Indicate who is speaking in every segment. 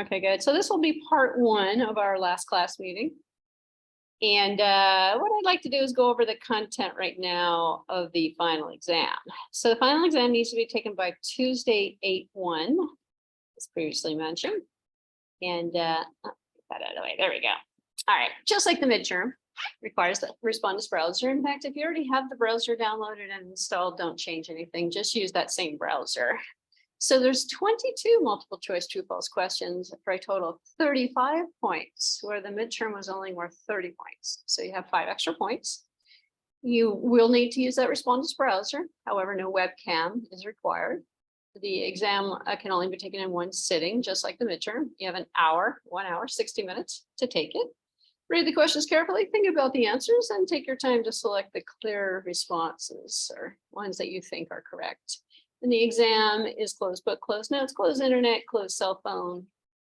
Speaker 1: Okay, good. So this will be part one of our last class meeting. And what I'd like to do is go over the content right now of the final exam. So the final exam needs to be taken by Tuesday, 8/1, as previously mentioned. And that out of the way. There we go. All right, just like the midterm requires the Respondus browser. In fact, if you already have the browser downloaded and installed, don't change anything. Just use that same browser. So there's 22 multiple choice true false questions for a total of 35 points, where the midterm was only worth 30 points. So you have 5 extra points. You will need to use that Respondus browser. However, no webcam is required. The exam can only be taken in one sitting, just like the midterm. You have an hour, 1 hour, 60 minutes to take it. Read the questions carefully, think about the answers, and take your time to select the clear responses or ones that you think are correct. And the exam is closed book, closed notes, closed internet, closed cell phone,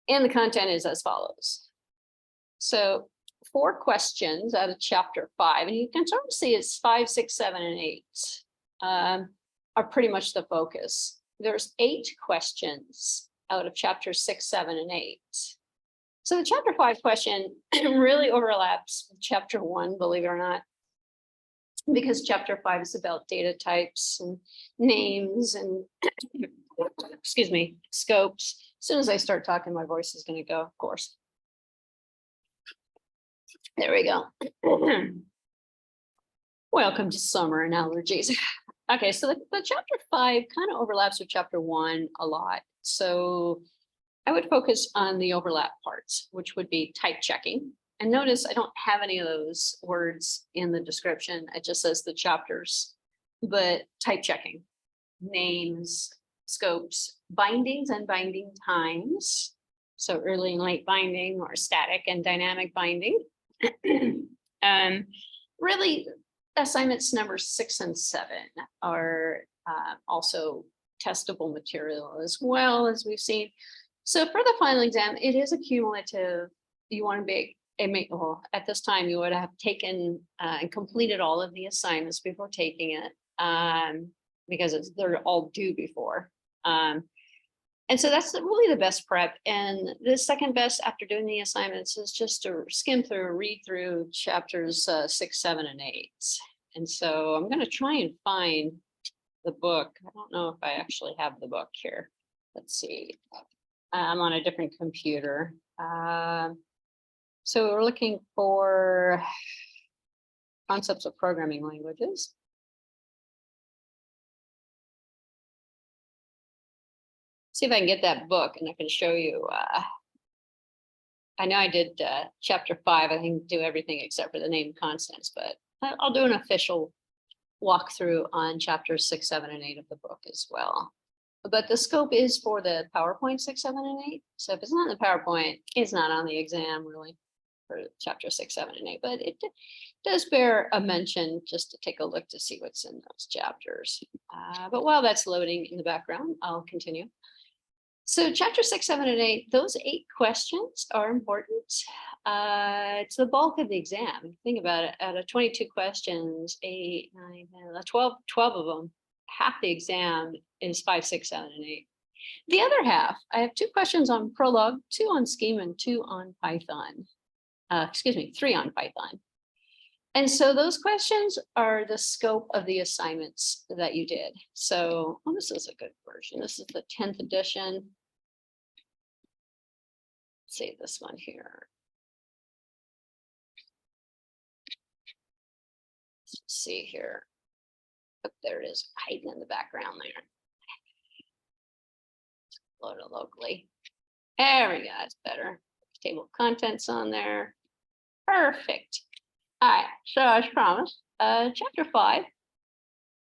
Speaker 1: and the content is as follows. So 4 questions out of chapter 5, and you can sort of see it's 5, 6, 7, and 8 are pretty much the focus. There's 8 questions out of chapter 6, 7, and 8. So the chapter 5 question really overlaps with chapter 1, believe it or not, because chapter 5 is about data types and names and excuse me, scopes. As soon as I start talking, my voice is going to go, of course. There we go. Welcome to summer and allergies. Okay, so the chapter 5 kind of overlaps with chapter 1 a lot. So I would focus on the overlap parts, which would be type checking. And notice I don't have any of those words in the description. It just says the chapters, but type checking, names, scopes, bindings and binding times. So early and late binding, or static and dynamic binding. Really, assignments number 6 and 7 are also testable material as well, as we've seen. So for the final exam, it is a cumulative. You want to be well, at this time, you would have taken and completed all of the assignments before taking it, because they're all due before. And so that's really the best prep. And the second best after doing the assignments is just to skim through, read through chapters 6, 7, and 8. And so I'm going to try and find the book. I don't know if I actually have the book here. Let's see. I'm on a different computer. So we're looking for concepts of programming languages. See if I can get that book and I can show you. I know I did chapter 5. I think do everything except for the name constants, but I'll do an official walkthrough on chapters 6, 7, and 8 of the book as well. But the scope is for the PowerPoint 6, 7, and 8. So if it's not in the PowerPoint, it's not on the exam really for chapter 6, 7, and 8. But it does bear a mention just to take a look to see what's in those chapters. But while that's loading in the background, I'll continue. So chapter 6, 7, and 8, those 8 questions are important. It's the bulk of the exam. Think about it. Out of 22 questions, 8, 9, 10, 12 of them, half the exam is 5, 6, 7, and 8. The other half, I have 2 questions on Prolog, 2 on Scheme, and 2 on Python. 3 on Python. And so those questions are the scope of the assignments that you did. So this is a good version. This is the 10th edition. Let's see this one here. Let's see here. Oh, there it is, hiding in the background there. Load it locally. There we go, that's better. Table of contents on there. Perfect. All right, so as promised, chapter 5,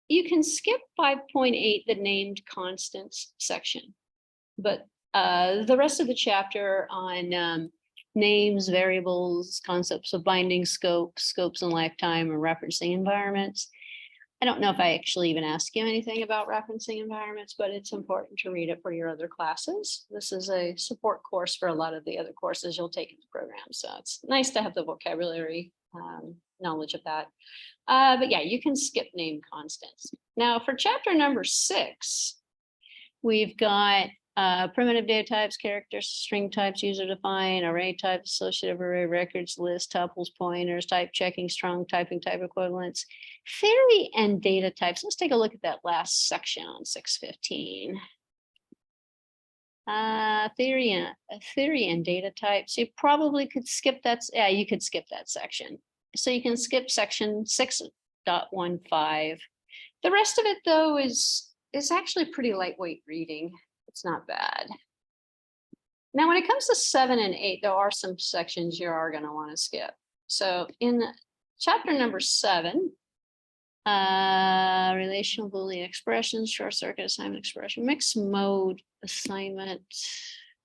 Speaker 1: you can skip 5.8, the named constants section, but the rest of the chapter on names, variables, concepts of binding scopes, scopes and lifetime, and referencing environments. I don't know if I actually even ask you anything about referencing environments, but it's important to read it for your other classes. This is a support course for a lot of the other courses you'll take in the program. So it's nice to have the vocabulary knowledge of that. But yeah, you can skip name constants. Now for chapter number 6, we've got Primitive data types, characters, string types, user defined, array types, associative array records, list, tuples, pointers, type checking, strong typing, type equivalents, theory and data types. Let's take a look at that last section on 615. Theory and data types. You probably could skip that. Yeah, you could skip that section. So you can skip section 6.15. The rest of it, though, is actually pretty lightweight reading. It's not bad. Now, when it comes to 7 and 8, there are some sections you are going to want to skip. So in chapter number 7, relational Boolean expressions, short circuit assignment expression, mixed mode assignment.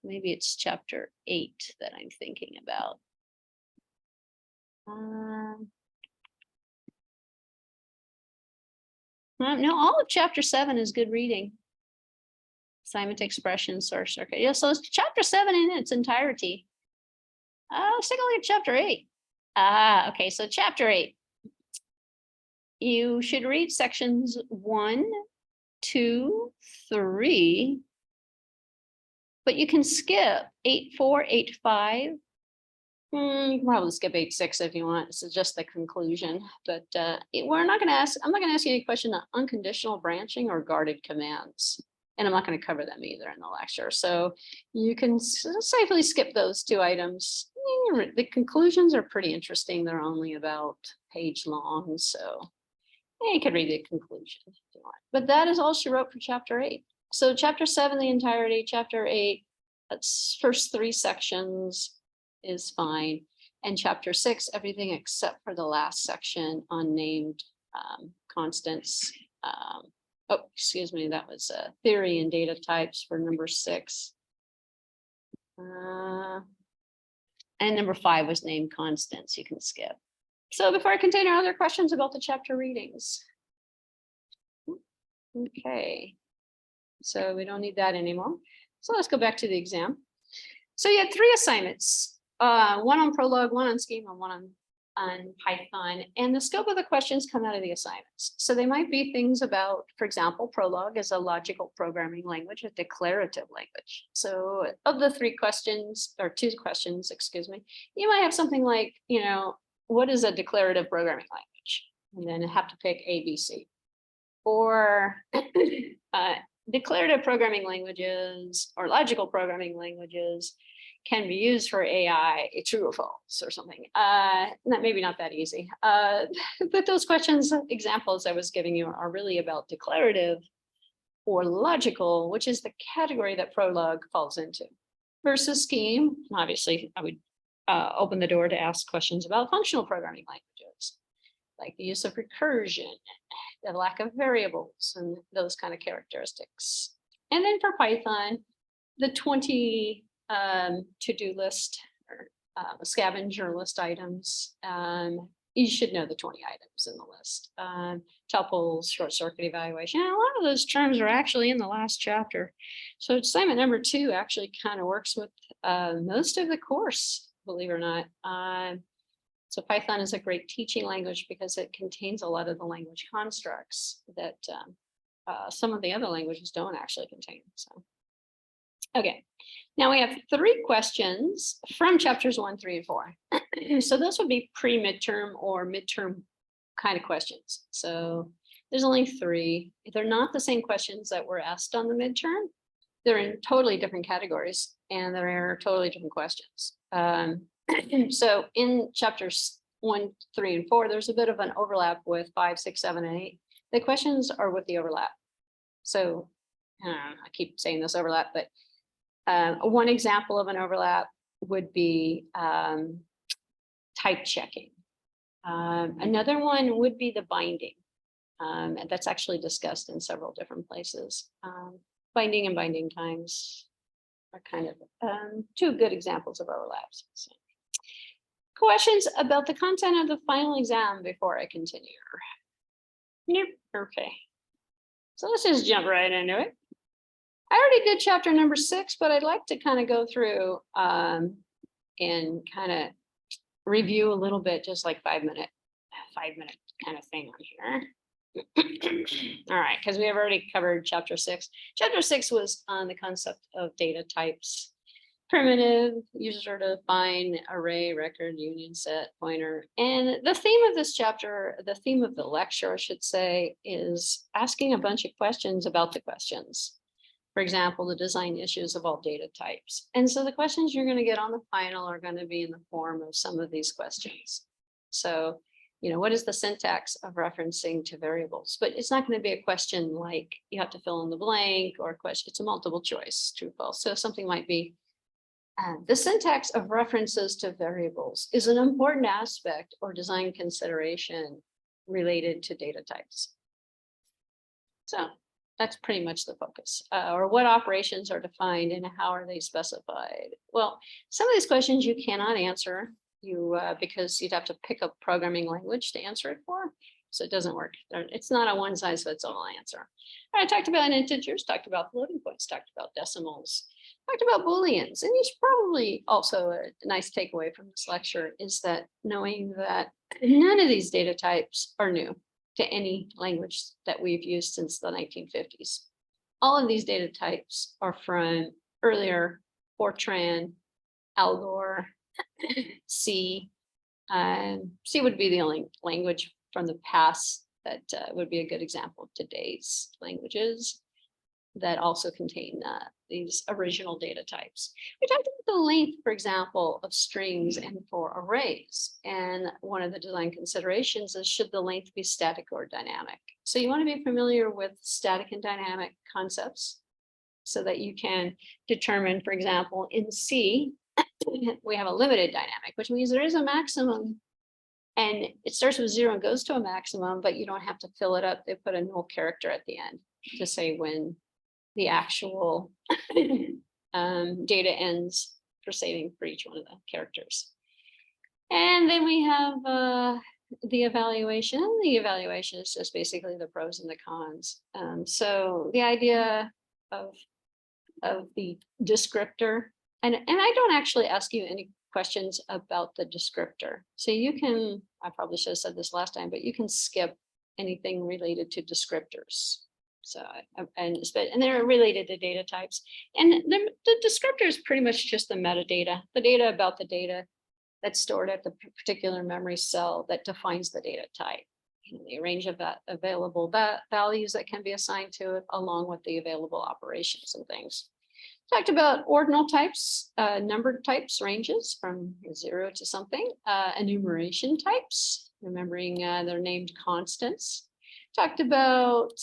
Speaker 1: Maybe it's chapter 8 that I'm thinking about. No, all of chapter 7 is good reading. Assignment expression, source circuit. Yeah, so it's chapter 7 in its entirety. Let's take a look at chapter 8. Okay, so chapter 8. You should read sections 1, 2, 3, but you can skip 8.4, 8.5. You can probably skip 8.6 if you want. This is just the conclusion, but we're not going to ask. I'm not going to ask you any question on unconditional branching or guarded commands, and I'm not going to cover them either in the lecture. So you can safely skip those 2 items. The conclusions are pretty interesting. They're only about page long, so you could read the conclusion if you want. But that is all she wrote for chapter 8. So chapter 7, the entirety. Chapter 8, that's first 3 sections is fine. And chapter 6, everything except for the last section on named constants. Oh, excuse me, that was theory and data types for number 6. And number 5 was named constants. You can skip. So before I continue, other questions about the chapter readings? Okay, so we don't need that anymore. So let's go back to the exam. So you had 3 assignments. One on Prolog, one on Scheme, and one on Python. And the scope of the questions come out of the assignments. So they might be things about, for example, Prolog is a logical programming language, a declarative language. So of the 3 questions, or 2 questions, excuse me, you might have something like, what is a declarative programming language? And then have to pick A, B, C. Or declarative programming languages or logical programming languages can be used for AI, true or false or something. Maybe not that easy. But those questions, examples I was giving you are really about declarative or logical, which is the category that Prolog falls into. Versus Scheme, obviously I would open the door to ask questions about functional programming languages, like the use of recursion, the lack of variables, and those kind of characteristics. And then for Python, the 20 to-do list or scavenger list items. You should know the 20 items in the list. Tuples, short circuit evaluation. And a lot of those terms are actually in the last chapter. So assignment number 2 actually kind of works with most of the course, believe it or not. So Python is a great teaching language because it contains a lot of the language constructs that some of the other languages don't actually contain. So, okay. Now we have 3 questions from chapters 1, 3, and 4. So those would be pre-midterm or midterm kind of questions. So there's only 3. They're not the same questions that were asked on the midterm. They're in totally different categories and they're totally different questions. So in chapters 1, 3, and 4, there's a bit of an overlap with 5, 6, 7, and 8. The questions are with the overlap. So I keep saying this overlap, but one example of an overlap would be type checking. Another one would be the binding. And that's actually discussed in several different places. Binding and binding times are kind of 2 good examples of overlaps. So, questions about the content of the final exam before I continue? Nope. Okay. So let's just jump right into it. I already did chapter number 6, but I'd like to kind of go through and kind of review a little bit, just like 5 minute kind of thing on here. All right, because we have already covered chapter 6. Chapter 6 was on the concept of data types. Primitive, user defined, array, record, union, set, pointer. And the theme of this chapter, the theme of the lecture, I should say, is asking a bunch of questions about the questions. For example, the design issues of all data types. And so the questions you're going to get on the final are going to be in the form of some of these questions. So, what is the syntax of referencing to variables? But it's not going to be a question like you have to fill in the blank or a question. It's a multiple choice, true, false. So something might be, the syntax of references to variables is an important aspect or design consideration related to data types. So that's pretty much the focus. Or what operations are defined and how are they specified? Well, some of these questions you cannot answer because you'd have to pick a programming language to answer it for. So it doesn't work. It's not a one size fits all answer. I talked about integers, talked about floating points, talked about decimals, talked about Booleans. And you should probably also, a nice takeaway from this lecture is that knowing that none of these data types are new to any language that we've used since the 1950s. All of these data types are from earlier Fortran, Algol, C. C would be the only language from the past that would be a good example of today's languages that also contain these original data types. We talked about the length, for example, of strings and for arrays. And one of the design considerations is should the length be static or dynamic? So you want to be familiar with static and dynamic concepts so that you can determine, for example, in C, we have a limited dynamic, which means there is a maximum and it starts with 0 and goes to a maximum, but you don't have to fill it up. They put a null character at the end to say when the actual data ends for saving for each one of the characters. And then we have the evaluation. The evaluation is just basically the pros and the cons. So the idea of the descriptor, and I don't actually ask you any questions about the descriptor. So you can, I probably should have said this last time, but you can skip anything related to descriptors. So, and they're related to data types. And the descriptor is pretty much just the metadata, the data about the data that's stored at the particular memory cell that defines the data type. The range of available values that can be assigned to it, along with the available operations and things. Talked about ordinal types, numbered types, ranges from 0 to something, enumeration types, remembering they're named constants. Talked about,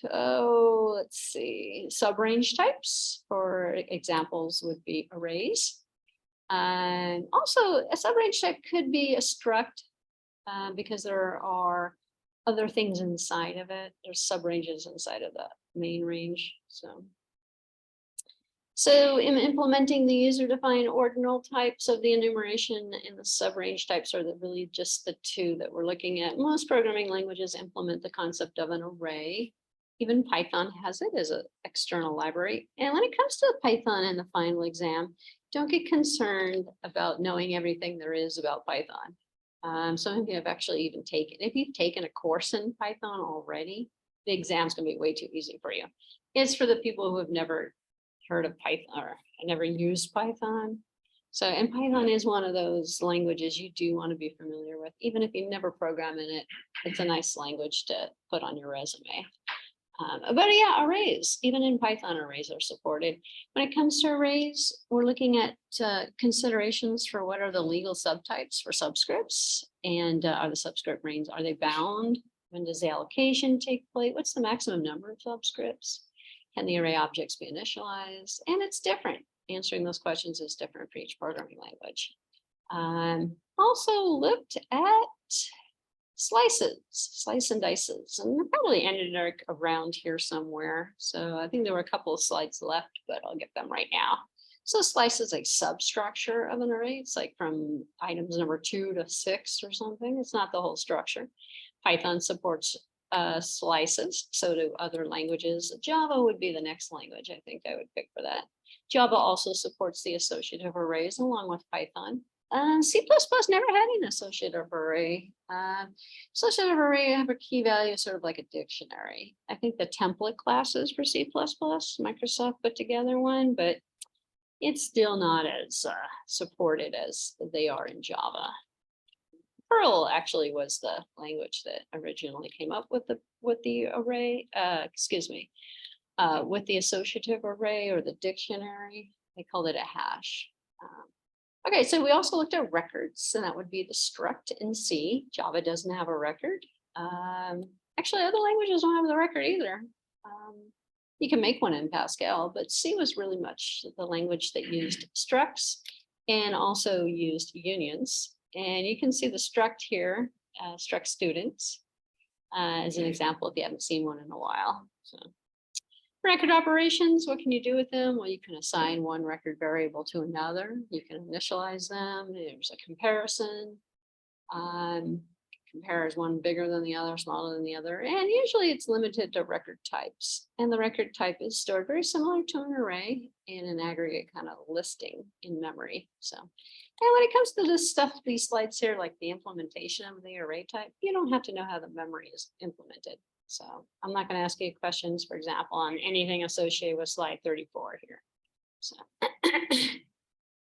Speaker 1: let's see, subrange types. For examples would be arrays. And also a subrange type could be a struct because there are other things inside of it. There's subranges inside of the main range. So in implementing the user-defined ordinal types of the enumeration and the subrange types are really just the two that we're looking at. Most programming languages implement the concept of an array. Even Python has it as an external library. And when it comes to Python and the final exam, don't get concerned about knowing everything there is about Python. Some of you have actually even taken, if you've taken a course in Python already, the exam's gonna be way too easy for you. It's for the people who have never heard of Python or never used Python. So, and Python is one of those languages you do want to be familiar with, even if you never program in it. It's a nice language to put on your resume. But yeah, arrays, even in Python, arrays are supported. When it comes to arrays, we're looking at considerations for what are the legal subtypes for subscripts, and are the subscript ranges, are they bound? When does the allocation take place? What's the maximum number of subscripts? Can the array objects be initialized? And it's different. Answering those questions is different for each programming language. Also looked at slices, slice and dices, and they're probably ended around here somewhere. So I think there were a couple of slides left, but I'll get them right now. So slice is a substructure of an array. It's like from items number 2 to 6 or something. It's not the whole structure. Python supports slices, so do other languages. Java would be the next language I think I would pick for that. Java also supports the associative arrays along with Python. C++ never had an associative array. Associative array have a key value, sort of like a dictionary. I think the template classes for C++, Microsoft put together one, but it's still not as supported as they are in Java. Perl actually was the language that originally came up with the array, with the associative array or the dictionary. They called it a hash. Okay, so we also looked at records, and that would be the struct in C. Java doesn't have a record. Actually, other languages don't have the record either. You can make one in Pascal, but C was really much the language that used structs and also used unions. And you can see the struct here, struct students, as an example if you haven't seen one in a while. So, record operations, what can you do with them? Well, you can assign one record variable to another. You can initialize them. There's a comparison. Compare is one bigger than the other, smaller than the other. And usually it's limited to record types. And the record type is stored very similar to an array in an aggregate kind of listing in memory. So, and when it comes to this stuff, these slides here, like the implementation of the array type, you don't have to know how the memory is implemented. So I'm not going to ask you questions, for example, on anything associated with slide 34 here. So,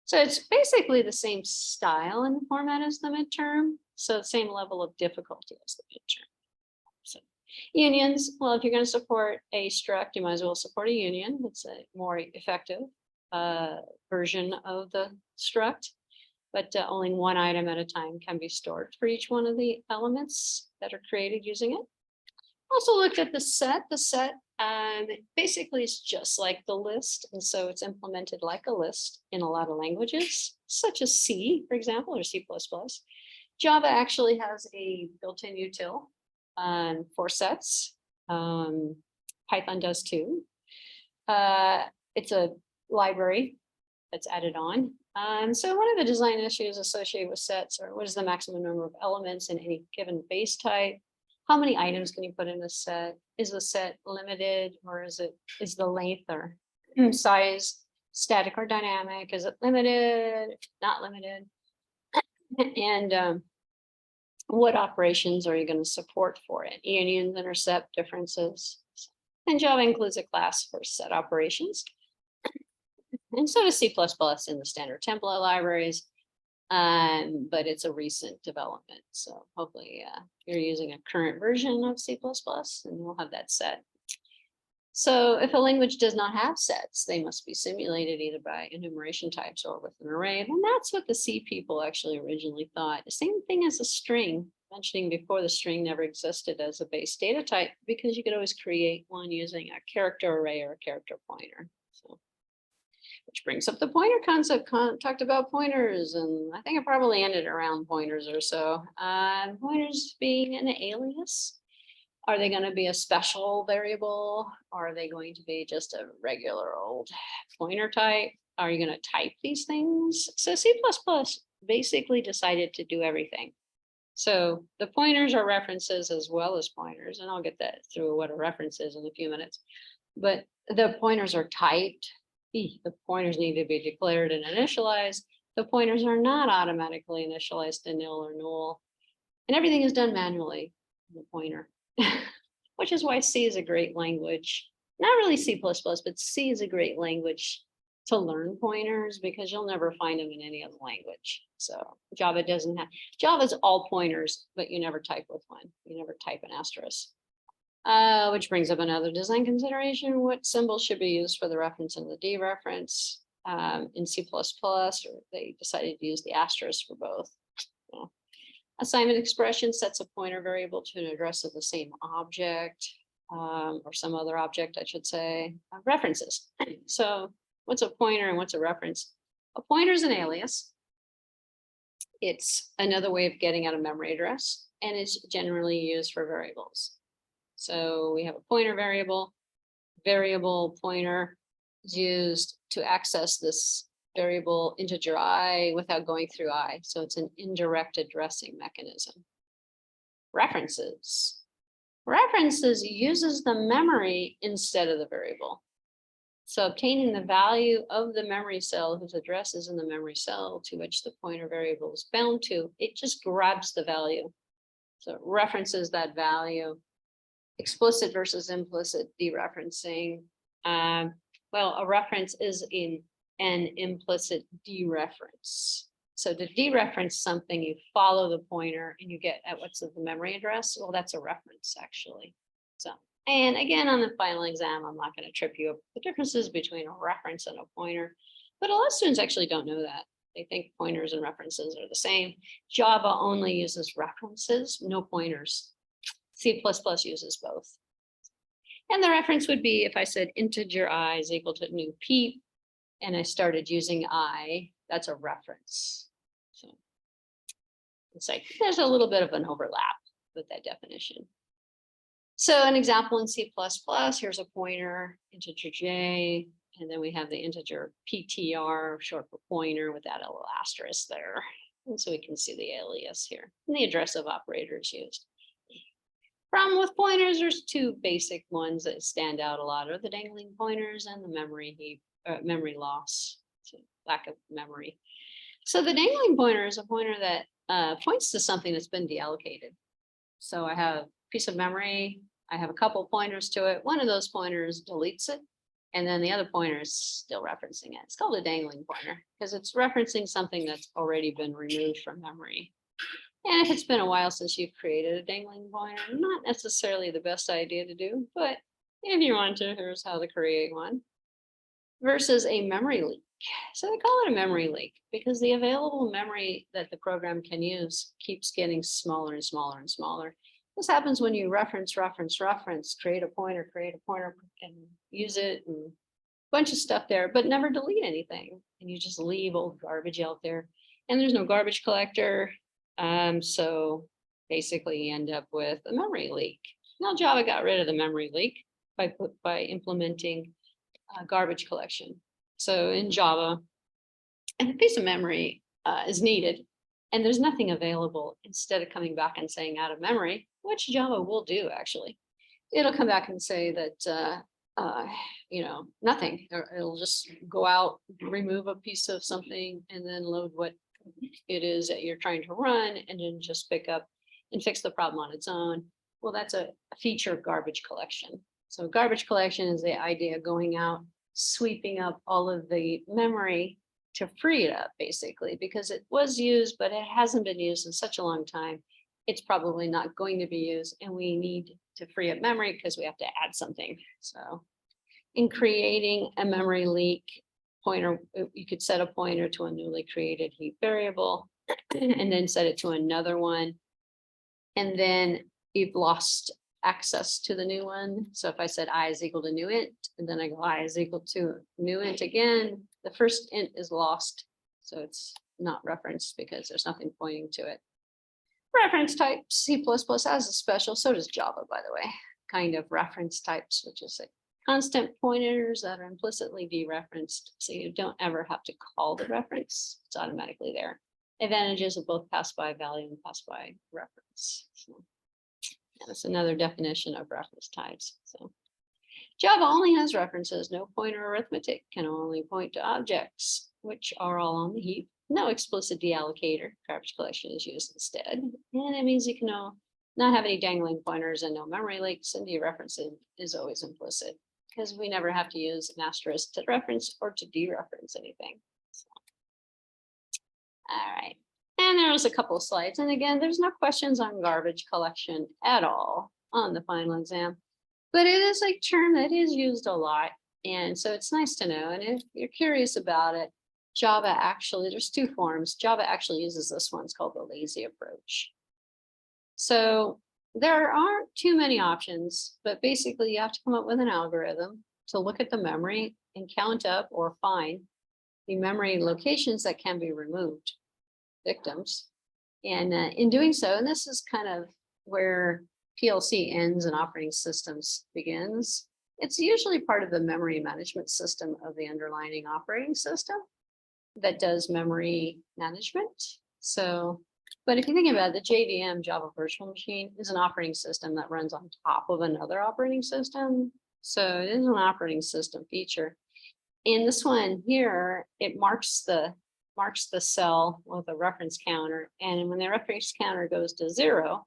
Speaker 1: so it's basically the same style and format as the midterm. So same level of difficulty as the midterm. So unions, well, if you're going to support a struct, you might as well support a union. It's a more effective version of the struct, but only one item at a time can be stored for each one of the elements that are created using it. Also looked at the set. The set basically is just like the list. And so it's implemented like a list in a lot of languages, such as C, for example, or C++. Java actually has a built-in util for sets. Python does too. It's a library that's added on. So one of the design issues associated with sets are what is the maximum number of elements in any given base type? How many items can you put in a set? Is the set limited, or is the length or size static or dynamic? Is it limited, not limited? And what operations are you going to support for it? Unions, intercept, differences. And Java includes a class for set operations. And so does C++ in the standard template libraries. But it's a recent development. So hopefully you're using a current version of C++ and you'll have that set. So if a language does not have sets, they must be simulated either by enumeration types or with an array. And that's what the C people actually originally thought. The same thing as a string, mentioning before, the string never existed as a base data type because you could always create one using a character array or a character pointer. So, which brings up the pointer concept. Talked about pointers, and I think it probably ended around pointers or so. Pointers being an alias. Are they going to be a special variable? Or are they going to be just a regular old pointer type? Are you going to type these things? So C++ basically decided to do everything. So the pointers are references as well as pointers, and I'll get that through what a reference is in a few minutes. But the pointers are typed. The pointers need to be declared and initialized. The pointers are not automatically initialized to nil or null. And everything is done manually in the pointer, which is why C is a great language. Not really C++, but C is a great language to learn pointers because you'll never find them in any other language. So Java doesn't have, Java's all pointers, but you never type with one. You never type an asterisk. Which brings up another design consideration. What symbols should be used for the reference and the dereference? In C++, or they decided to use the asterisk for both. Yeah. Assignment expression sets a pointer variable to an address of the same object, or some other object, I should say. References. So what's a pointer and what's a reference? A pointer is an alias. It's another way of getting at a memory address, and it's generally used for variables. So we have a pointer variable. Variable pointer is used to access this variable integer I without going through I. So it's an indirect addressing mechanism. References. References uses the memory instead of the variable. So obtaining the value of the memory cell whose address is in the memory cell to which the pointer variable is bound to, it just grabs the value. So it references that value. Explicit versus implicit dereferencing. Well, a reference is in an implicit dereference. So to dereference something, you follow the pointer and you get at what's the memory address. Well, that's a reference actually. So, and again, on the final exam, I'm not going to trip you up the differences between a reference and a pointer, but a lot of students actually don't know that. They think pointers and references are the same. Java only uses references, no pointers. C++ uses both. And the reference would be if I said integer I is equal to new peep, and I started using I, that's a reference. So it's like there's a little bit of an overlap with that definition. So an example in C++, here's a pointer, integer j, and then we have the integer PTR, short for pointer, with that little asterisk there. And so we can see the alias here, and the address of operators used. Problem with pointers, there's two basic ones that stand out a lot, are the dangling pointers and the memory heap, memory loss, so lack of memory. So the dangling pointer is a pointer that points to something that's been deallocated. So I have a piece of memory, I have a couple pointers to it. One of those pointers deletes it, and then the other pointer is still referencing it. It's called a dangling pointer because it's referencing something that's already been removed from memory. And if it's been a while since you've created a dangling pointer, not necessarily the best idea to do, but if you want to, here's how to create one. Versus a memory leak. So they call it a memory leak because the available memory that the program can use keeps getting smaller and smaller and smaller. This happens when you reference, create a pointer, and use it, and a bunch of stuff there, but never delete anything. And you just leave old garbage out there. And there's no garbage collector. So basically you end up with a memory leak. Now Java got rid of the memory leak by implementing garbage collection. So in Java, if a piece of memory is needed and there's nothing available, instead of coming back and saying out of memory, which Java will do actually, it'll come back and say that nothing. It'll just go out, remove a piece of something, and then load what it is that you're trying to run, and then just pick up and fix the problem on its own. Well, that's a feature of garbage collection. So garbage collection is the idea of going out, sweeping up all of the memory to free it up, basically, because it was used, but it hasn't been used in such a long time. It's probably not going to be used, and we need to free up memory because we have to add something. So in creating a memory leak pointer, you could set a pointer to a newly created heap variable and then set it to another one. And then you've lost access to the new one. So if I said I is equal to new int, and then I go I is equal to new int again, the first int is lost. So it's not referenced because there's nothing pointing to it. Reference type, C++ has a special, so does Java, by the way, kind of reference types, which is a constant pointers that are implicitly dereferenced. So you don't ever have to call the reference, it's automatically there. Advantages of both pass by value and pass by reference. So that's another definition of reference types. So Java only has references, no pointer arithmetic, can only point to objects, which are all on the heap. No explicit deallocator, garbage collection is used instead. And it means you can not have any dangling pointers and no memory leaks, and dereferencing is always implicit because we never have to use an asterisk to reference or to dereference anything. So. All right. And there was a couple of slides. And again, there's no questions on garbage collection at all on the final exam, but it is a term that is used a lot. And so it's nice to know. And if you're curious about it, Java actually, there's two forms. Java actually uses this one. It's called the lazy approach. So there aren't too many options, but basically you have to come up with an algorithm to look at the memory and count up or find the memory locations that can be removed, victims. And in doing so, and this is kind of where PLC ends and operating systems begins, it's usually part of the memory management system of the underlying operating system that does memory management. So, but if you think about it, the JVM, Java Virtual Machine, is an operating system that runs on top of another operating system. So it is an operating system feature. In this one here, it marks the cell with a reference counter. And when the reference counter goes to 0,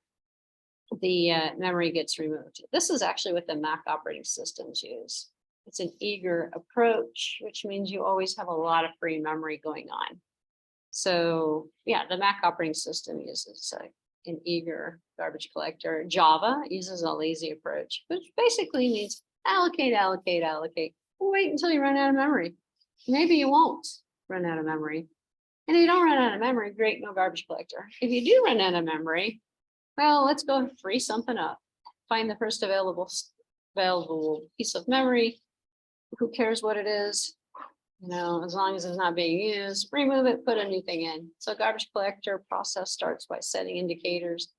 Speaker 1: the memory gets removed. This is actually what the Mac operating systems use. It's an eager approach, which means you always have a lot of free memory going on. So yeah, the Mac operating system uses an eager garbage collector. Java uses a lazy approach, which basically means allocate, allocate, allocate. Wait until you run out of memory. Maybe you won't run out of memory. And if you don't run out of memory, great, no garbage collector. If you do run out of memory, well, let's go free something up. Find the first available piece of memory. Who cares what it is? You know, as long as it's not being used, remove it, put a new thing in. So garbage collector process starts by setting indicators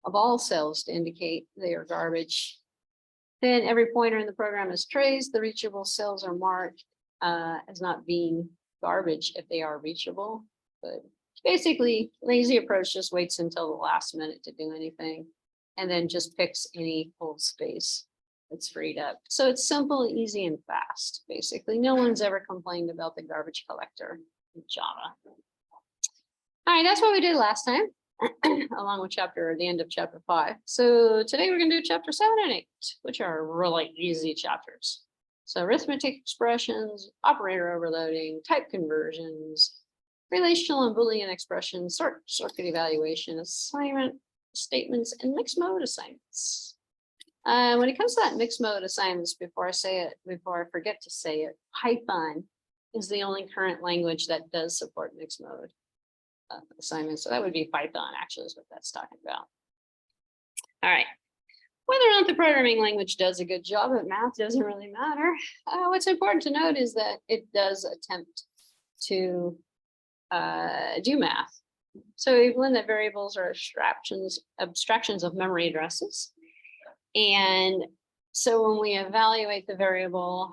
Speaker 1: of all cells to indicate they are garbage. Then every pointer in the program is traced. The reachable cells are marked as not being garbage if they are reachable. But basically, lazy approach just waits until the last minute to do anything and then just picks any old space that's freed up. So it's simple, easy, and fast. Basically, no one's ever complained about the garbage collector in Java. All right, that's what we did last time, along with the end of chapter 5. So today we're going to do chapter 7 and 8, which are really easy chapters. So arithmetic expressions, operator overloading, type conversions, relational and Boolean expressions, circuit evaluation, assignment statements, and mixed mode assignments. When it comes to that mixed mode assignments, before I forget to say it, Python is the only current language that does support mixed mode assignments. So that would be Python, actually, is what that's talking about. All right. Whether or not the programming language does a good job at math doesn't really matter. What's important to note is that it does attempt to do math. So we've learned that variables are abstractions of memory addresses. And so when we evaluate the variable,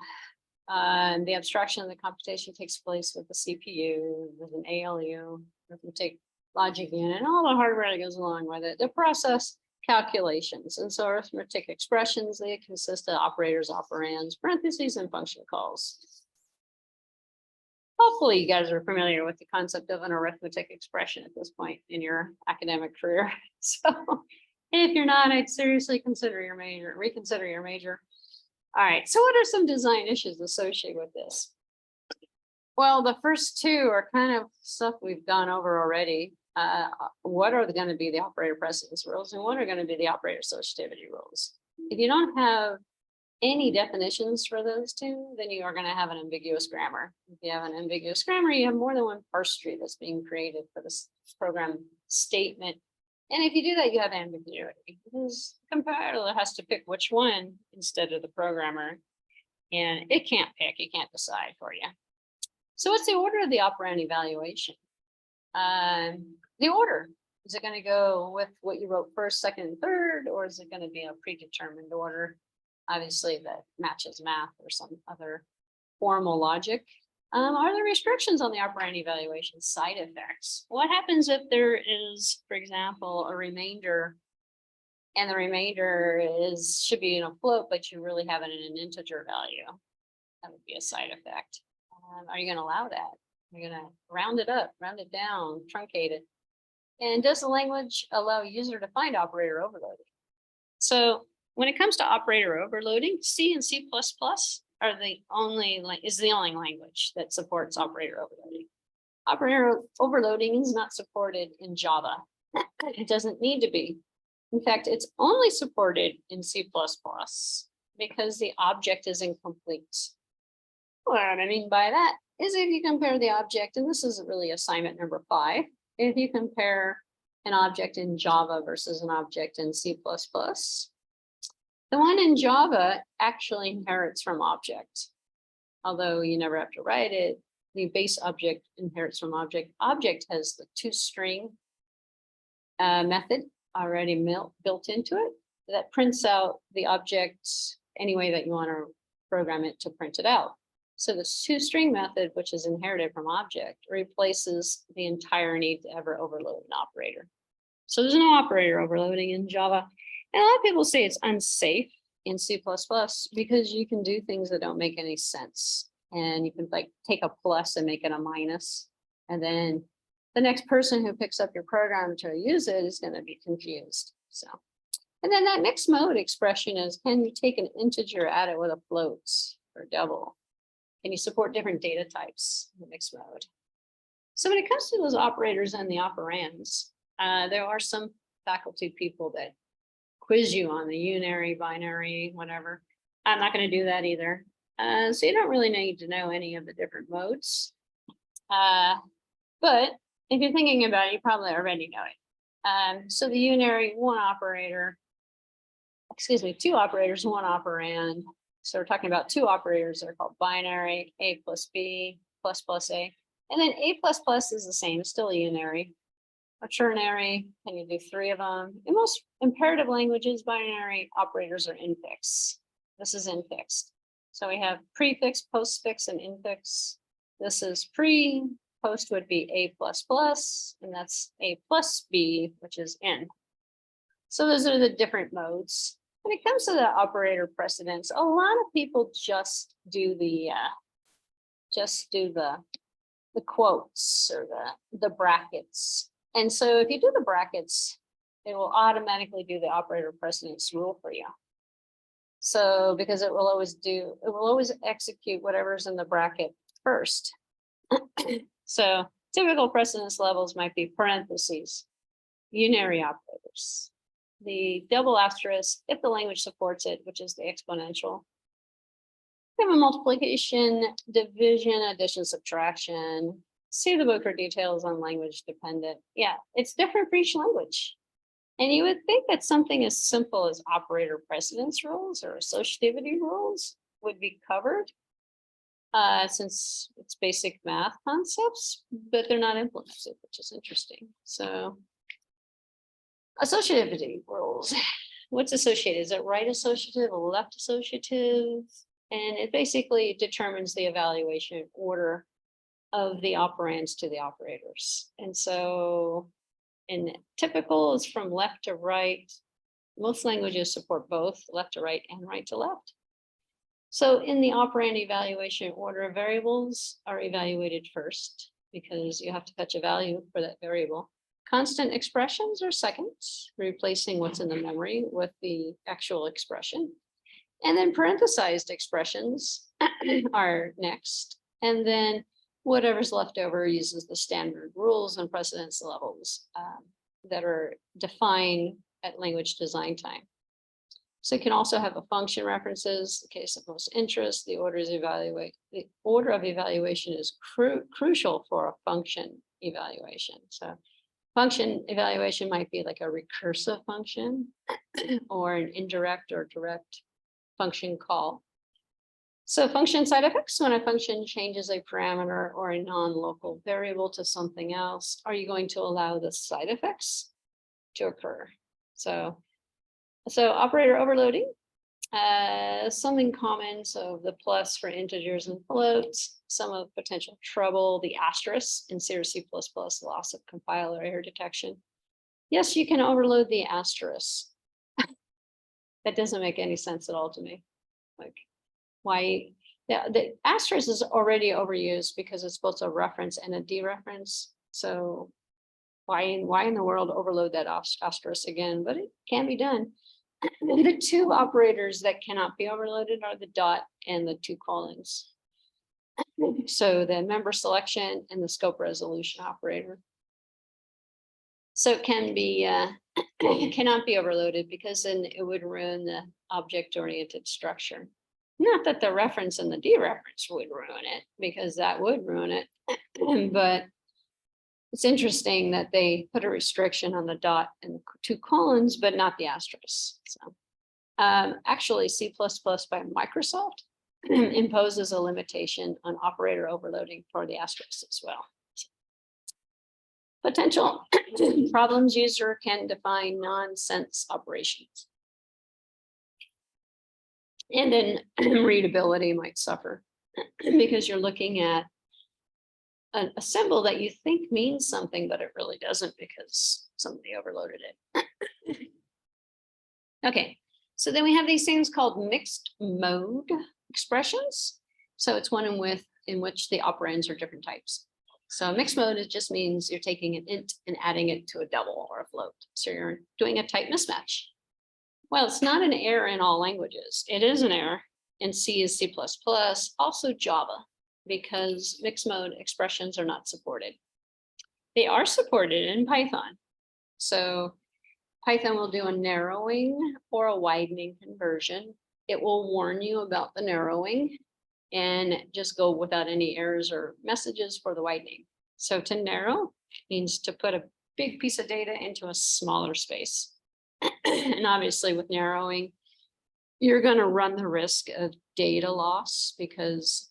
Speaker 1: the abstraction of the computation takes place with the CPU, with an ALU, arithmetic logic unit, and all the hardware that goes along with it. The process calculations. And so arithmetic expressions, they consist of operators, operands, parentheses, and function calls. Hopefully you guys are familiar with the concept of an arithmetic expression at this point in your academic career. So if you're not, I'd seriously reconsider your major. All right, so what are some design issues associated with this? Well, the first two are kind of stuff we've gone over already. What are going to be the operator precedence rules and what are going to be the operator associativity rules? If you don't have any definitions for those two, then you are going to have an ambiguous grammar. If you have an ambiguous grammar, you have more than one parse tree that's being created for this program statement. And if you do that, you have ambiguity because the compiler has to pick which one instead of the programmer. And it can't pick, it can't decide for you. So what's the order of the operand evaluation? The order, is it going to go with what you wrote first, second, and third, or is it going to be a predetermined order? Obviously that matches math or some other formal logic. Are there restrictions on the operand evaluation side effects? What happens if there is, for example, a remainder and the remainder should be in a float, but you really have it in an integer value? That would be a side effect. Are you going to allow that? Are you going to round it up, round it down, truncate it? And does the language allow user-defined operator overloading? So when it comes to operator overloading, C and C++ is the only language that supports operator overloading. Operator overloading is not supported in Java. It doesn't need to be. In fact, it's only supported in C++ because the object is incomplete. What I mean by that is if you compare the object, and this is really assignment number 5, if you compare an object in Java versus an object in C++, the one in Java actually inherits from object. Although you never have to write it, the base object inherits from object. Object has the toString method already built into it that prints out the object any way that you want to program it to print it out. So the toString method, which is inherited from object, replaces the entire need to ever overload an operator. So there's no operator overloading in Java. And a lot of people say it's unsafe in C++ because you can do things that don't make any sense. And you can like take a plus and make it a minus. And then the next person who picks up your program to use it is going to be confused. So, and then that mixed mode expression is, can you take an integer, add it with a float or double? Can you support different data types in the mixed mode? So when it comes to those operators and the operands, there are some faculty people that quiz you on the unary, binary, whatever. I'm not going to do that either. So you don't really need to know any of the different modes. But if you're thinking about it, you probably already know it. So the unary, one operator, two operators, one operand. So we're talking about two operators that are called binary, A plus B, plus plus A. And then A plus plus is the same, still a unary. A ternary, can you do three of them? In most imperative languages, binary operators are infix. This is infixed. So we have prefix, postfix, and infix. This is pre, post would be A plus plus, and that's A plus B, which is N. So those are the different modes. When it comes to the operator precedence, a lot of people just do the quotes or the brackets. And so if you do the brackets, it will automatically do the operator precedence rule for you. So because it will always execute whatever's in the bracket first. So typical precedence levels might be parentheses, unary operators, the double asterisk, if the language supports it, which is the exponential. We have a multiplication, division, addition, subtraction. See the book for details on language dependent. Yeah, it's different for each language. And you would think that something as simple as operator precedence rules or associativity rules would be covered since it's basic math concepts, but they're not implemented, which is interesting. So associativity rules. What's associated? Is it right associative or left associative? And it basically determines the evaluation order of the operands to the operators. And so in typical is from left to right. Most languages support both left to right and right to left. So in the operand evaluation order, variables are evaluated first because you have to fetch a value for that variable. Constant expressions are second, replacing what's in the memory with the actual expression. And then parenthesized expressions are next. And then whatever's left over uses the standard rules and precedence levels that are defined at language design time. So you can also have a function references, the case of most interest, the order of evaluation is crucial for a function evaluation. So function evaluation might be like a recursive function or an indirect or direct function call. So function side effects, when a function changes a parameter or a non-local variable to something else, are you going to allow the side effects to occur? So operator overloading, something common. So the plus for integers and floats, some of potential trouble, the asterisk in C++, loss of compiler error detection. Yes, you can overload the asterisk. That doesn't make any sense at all to me. Like, why? Yeah, the asterisk is already overused because it's both a reference and a dereference. So why in the world overload that asterisk again? But it can be done. The two operators that cannot be overloaded are the dot and the two colons. So the member selection and the scope resolution operator. So it can be it cannot be overloaded because then it would ruin the object-oriented structure. Not that the reference and the dereference would ruin it, because that would ruin it. But it's interesting that they put a restriction on the dot and two colons, but not the asterisk. So actually, C++ by Microsoft imposes a limitation on operator overloading for the asterisk as well. Potential problems: user can define nonsense operations. And then readability might suffer because you're looking at a symbol that you think means something, but it really doesn't because somebody overloaded it. Okay, so then we have these things called mixed mode expressions. So it's one with in which the operands are different types. So mixed mode, it just means you're taking an int and adding it to a double or a float. So you're doing a type mismatch. Well, it's not an error in all languages. It is an error in C is C++, also Java, because mixed mode expressions are not supported. They are supported in Python. So Python will do a narrowing or a widening conversion. It will warn you about the narrowing and just go without any errors or messages for the widening. So to narrow means to put a big piece of data into a smaller space. And obviously with narrowing, you're going to run the risk of data loss, because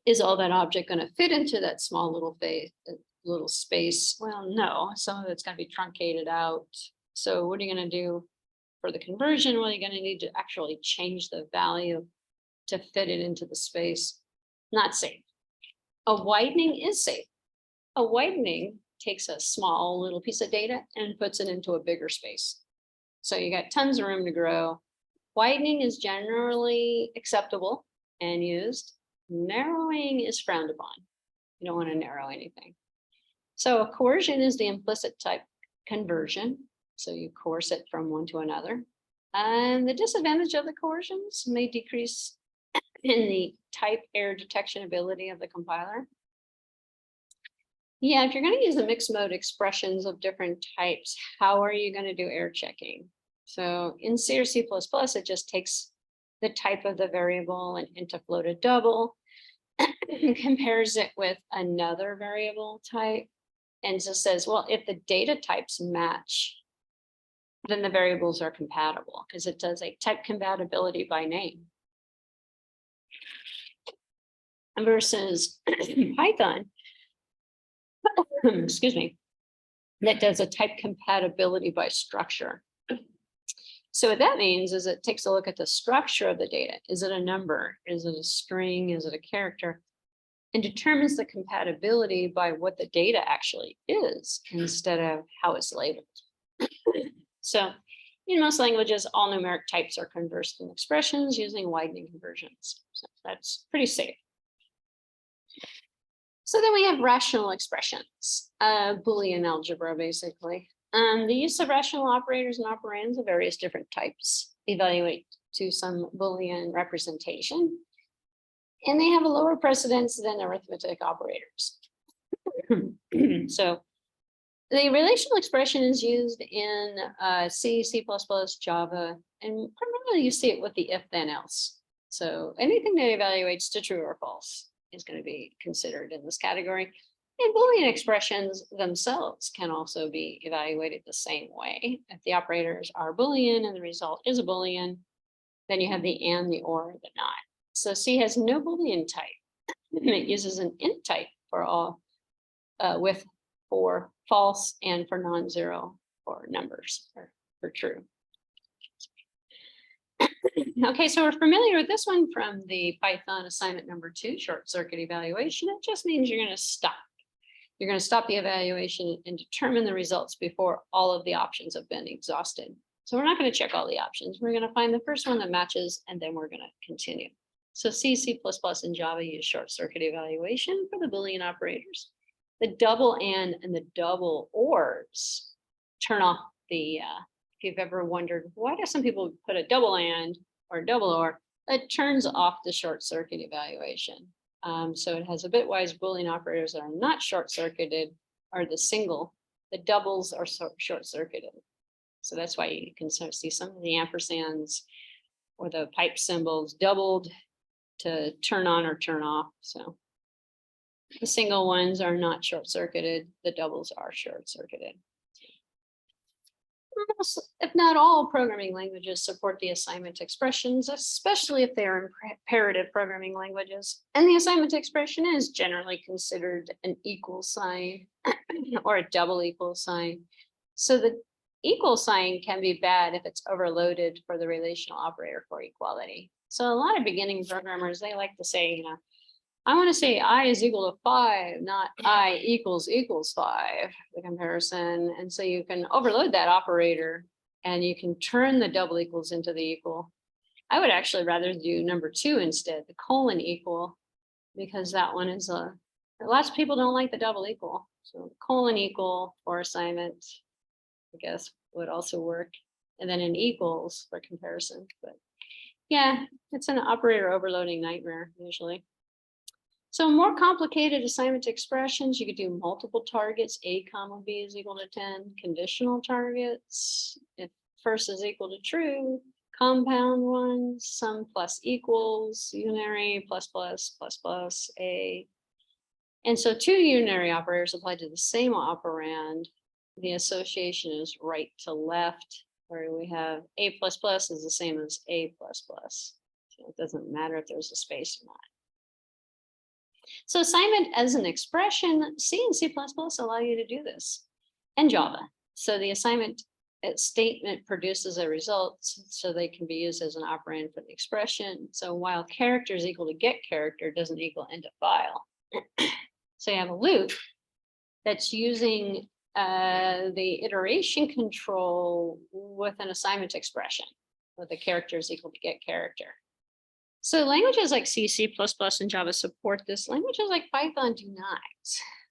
Speaker 1: is all that object going to fit into that small little space? Well, no, some of it's going to be truncated out. So what are you going to do for the conversion? Well, you're going to need to actually change the value to fit it into the space. Not safe. A widening is safe. A widening takes a small little piece of data and puts it into a bigger space. So you got tons of room to grow. Widening is generally acceptable and used. Narrowing is frowned upon. You don't want to narrow anything. So a coercion is the implicit type conversion. So you coerce it from one to another. And the disadvantage of the coercions may decrease in the type error detection ability of the compiler. Yeah, if you're going to use the mixed mode expressions of different types, how are you going to do error checking? So in C or C++, it just takes the type of the variable and into float a double, and compares it with another variable type, and just says, well, if the data types match, then the variables are compatible, because it does a type compatibility by name. Versus Python, excuse me, that does a type compatibility by structure. So what that means is it takes a look at the structure of the data. Is it a number? Is it a string? Is it a character? And determines the compatibility by what the data actually is instead of how it's labeled. So in most languages, all numeric types are conversed in expressions using widening conversions. So that's pretty safe. So then we have rational expressions, Boolean algebra, basically. The use of rational operators and operands of various different types evaluate to some Boolean representation, and they have a lower precedence than arithmetic operators. So the relational expression is used in C, C++, Java, and primarily you see it with the if then else. So anything that evaluates to true or false is going to be considered in this category. And Boolean expressions themselves can also be evaluated the same way. If the operators are Boolean and the result is a Boolean, then you have the and, the or, the not. So C has no Boolean type. It uses an int type for all, for false and for non-zero for numbers or for true. Okay, so we're familiar with this one from the Python assignment number 2, short circuit evaluation. It just means you're going to stop. You're going to stop the evaluation and determine the results before all of the options have been exhausted. So we're not going to check all the options. We're going to find the first one that matches, and then we're going to continue. So C, C++, and Java use short circuit evaluation for the Boolean operators. The double and the double ors turn off the, if you've ever wondered, why do some people put a double and or double or, it turns off the short circuit evaluation. So it has a bitwise Boolean operators that are not short circuited, are the single. The doubles are short circuited. So that's why you can sort of see some of the ampersands or the pipe symbols doubled to turn on or turn off. So the single ones are not short circuited. The doubles are short circuited. If not all programming languages support the assignment expressions, especially if they are imperative programming languages. And the assignment expression is generally considered an equal sign or a double equal sign. So the equal sign can be bad if it's overloaded for the relational operator for equality. So a lot of beginning programmers, they like to say, you know, I want to say I is equal to 5, not I equals 5, the comparison. And so you can overload that operator and you can turn the double equals into the equal. I would actually rather do number 2 instead, the colon equal, because that one is lots of people don't like the double equal. So colon equal for assignment, I guess, would also work. And then an equals for comparison. But yeah, it's an operator overloading nightmare usually. So more complicated assignment expressions, you could do multiple targets, A comma B is equal to 10, conditional targets, if first is equal to true, compound ones, sum plus equals, unary plus plus plus plus A. And so two unary operators applied to the same operand. The association is right to left, where we have A plus plus is the same as A plus plus. So it doesn't matter if there's a space or not. So assignment as an expression, C and C++ allow you to do this, and Java. So the assignment statement produces a result, so they can be used as an operand for the expression. So while character is equal to get character doesn't equal end of file. So you have a loop that's using the iteration control with an assignment expression, where the character is equal to get character. So languages like C, C++, and Java support this. Languages like Python do not,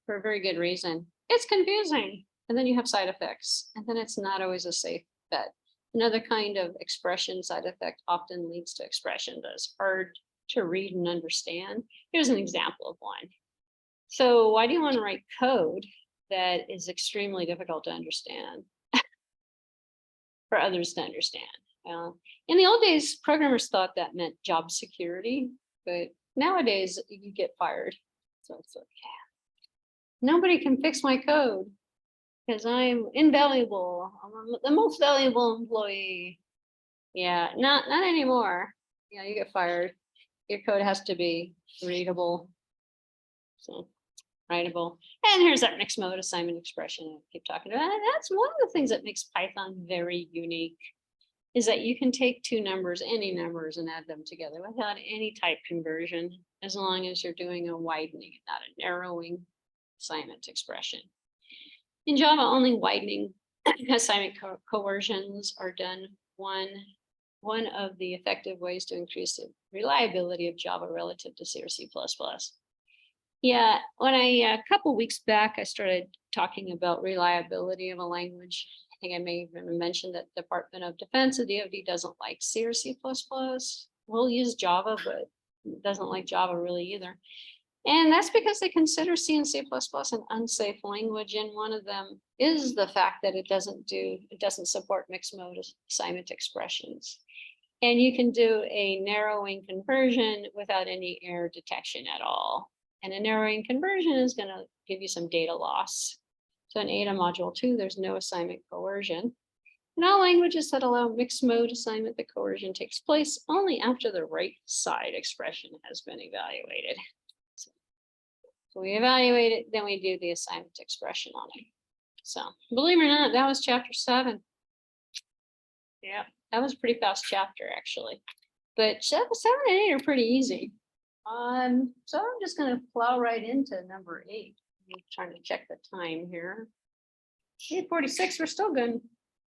Speaker 1: for a very good reason. It's confusing, and then you have side effects, and then it's not always a safe bet. Another kind of expression side effect often leads to expression that is hard to read and understand. Here's an example of one. So why do you want to write code that is extremely difficult to understand for others to understand? In the old days, programmers thought that meant job security, but nowadays you get fired. So it's like, yeah, nobody can fix my code because I'm invaluable. I'm the most valuable employee. Yeah, not anymore. Yeah, you get fired. Your code has to be readable. So writable. And here's that mixed mode assignment expression I keep talking about. And that's one of the things that makes Python very unique, is that you can take two numbers, any numbers, and add them together without any type conversion, as long as you're doing a widening, not a narrowing assignment expression. In Java, only widening assignment coercions are done. One of the effective ways to increase the reliability of Java relative to C or C++. Yeah, when a couple weeks back, I started talking about reliability of a language. I think I may even mention that Department of Defense, the DoD, doesn't like C or C++. We'll use Java, but doesn't like Java really either. And that's because they consider C and C++ an unsafe language. And one of them is the fact that it doesn't support mixed mode assignment expressions. And you can do a narrowing conversion without any error detection at all. And a narrowing conversion is going to give you some data loss. So in Ada Module 2, there's no assignment coercion. In all languages that allow mixed mode assignment, the coercion takes place only after the right side expression has been evaluated. So we evaluate it, then we do the assignment expression on it. So believe it or not, that was chapter 7. Yeah, that was a pretty fast chapter actually. But 7 and 8 are pretty easy. So I'm just going to plow right into number 8. I'm trying to check the time here. 8:46, we're still good.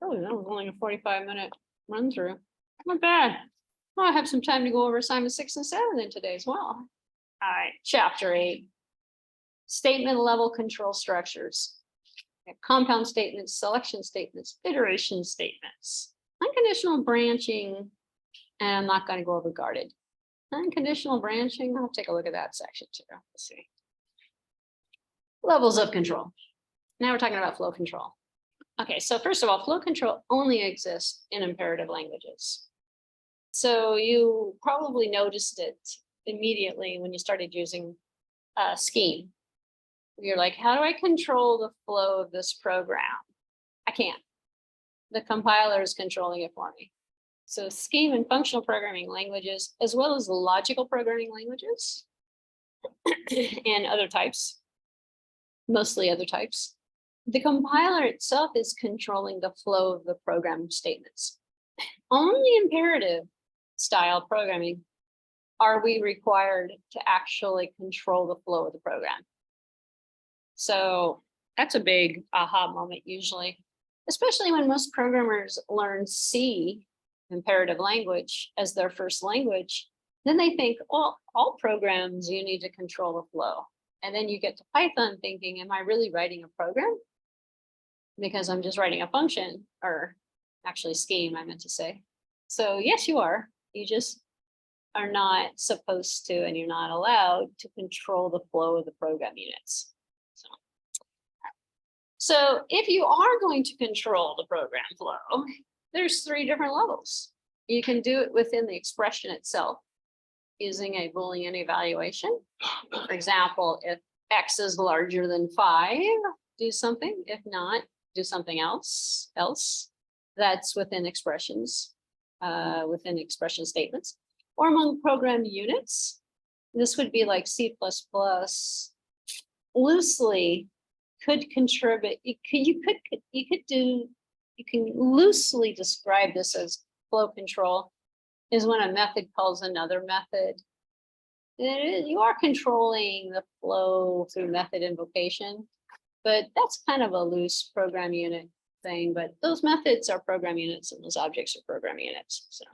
Speaker 1: Oh, that was only a 45-minute run through. Not bad. Well, I have some time to go over assignment 6 and 7 in today as well. All right, chapter 8. Statement level control structures. Compound statements, selection statements, iteration statements. Unconditional branching, and I'm not going to go over guarded. Unconditional branching, I'll take a look at that section too. Let's see. Levels of control. Now we're talking about flow control. Okay, so first of all, flow control only exists in imperative languages. So you probably noticed it immediately when you started using Scheme. You're like, how do I control the flow of this program? I can't. The compiler is controlling it for me. So Scheme and functional programming languages, as well as logical programming languages and other types, mostly other types, the compiler itself is controlling the flow of the program statements. Only imperative style programming are we required to actually control the flow of the program. So that's a big aha moment usually, especially when most programmers learn C, imperative language, as their first language. Then they think, well, all programs, you need to control the flow. And then you get to Python thinking, am I really writing a program? Because I'm just writing a function, or actually scheme, I meant to say. So yes, you are. You just are not supposed to, and you're not allowed to control the flow of the program units. So if you are going to control the program flow, there's 3 different levels. You can do it within the expression itself using a Boolean evaluation. For example, if X is larger than 5, do something. If not, do something else. That's within expressions, within expression statements. Or among program units, this would be like C++, loosely could contribute. You can loosely describe this as flow control is when a method calls another method. You are controlling the flow through method invocation, but that's kind of a loose program unit thing. But those methods are program units and those objects are program units. So,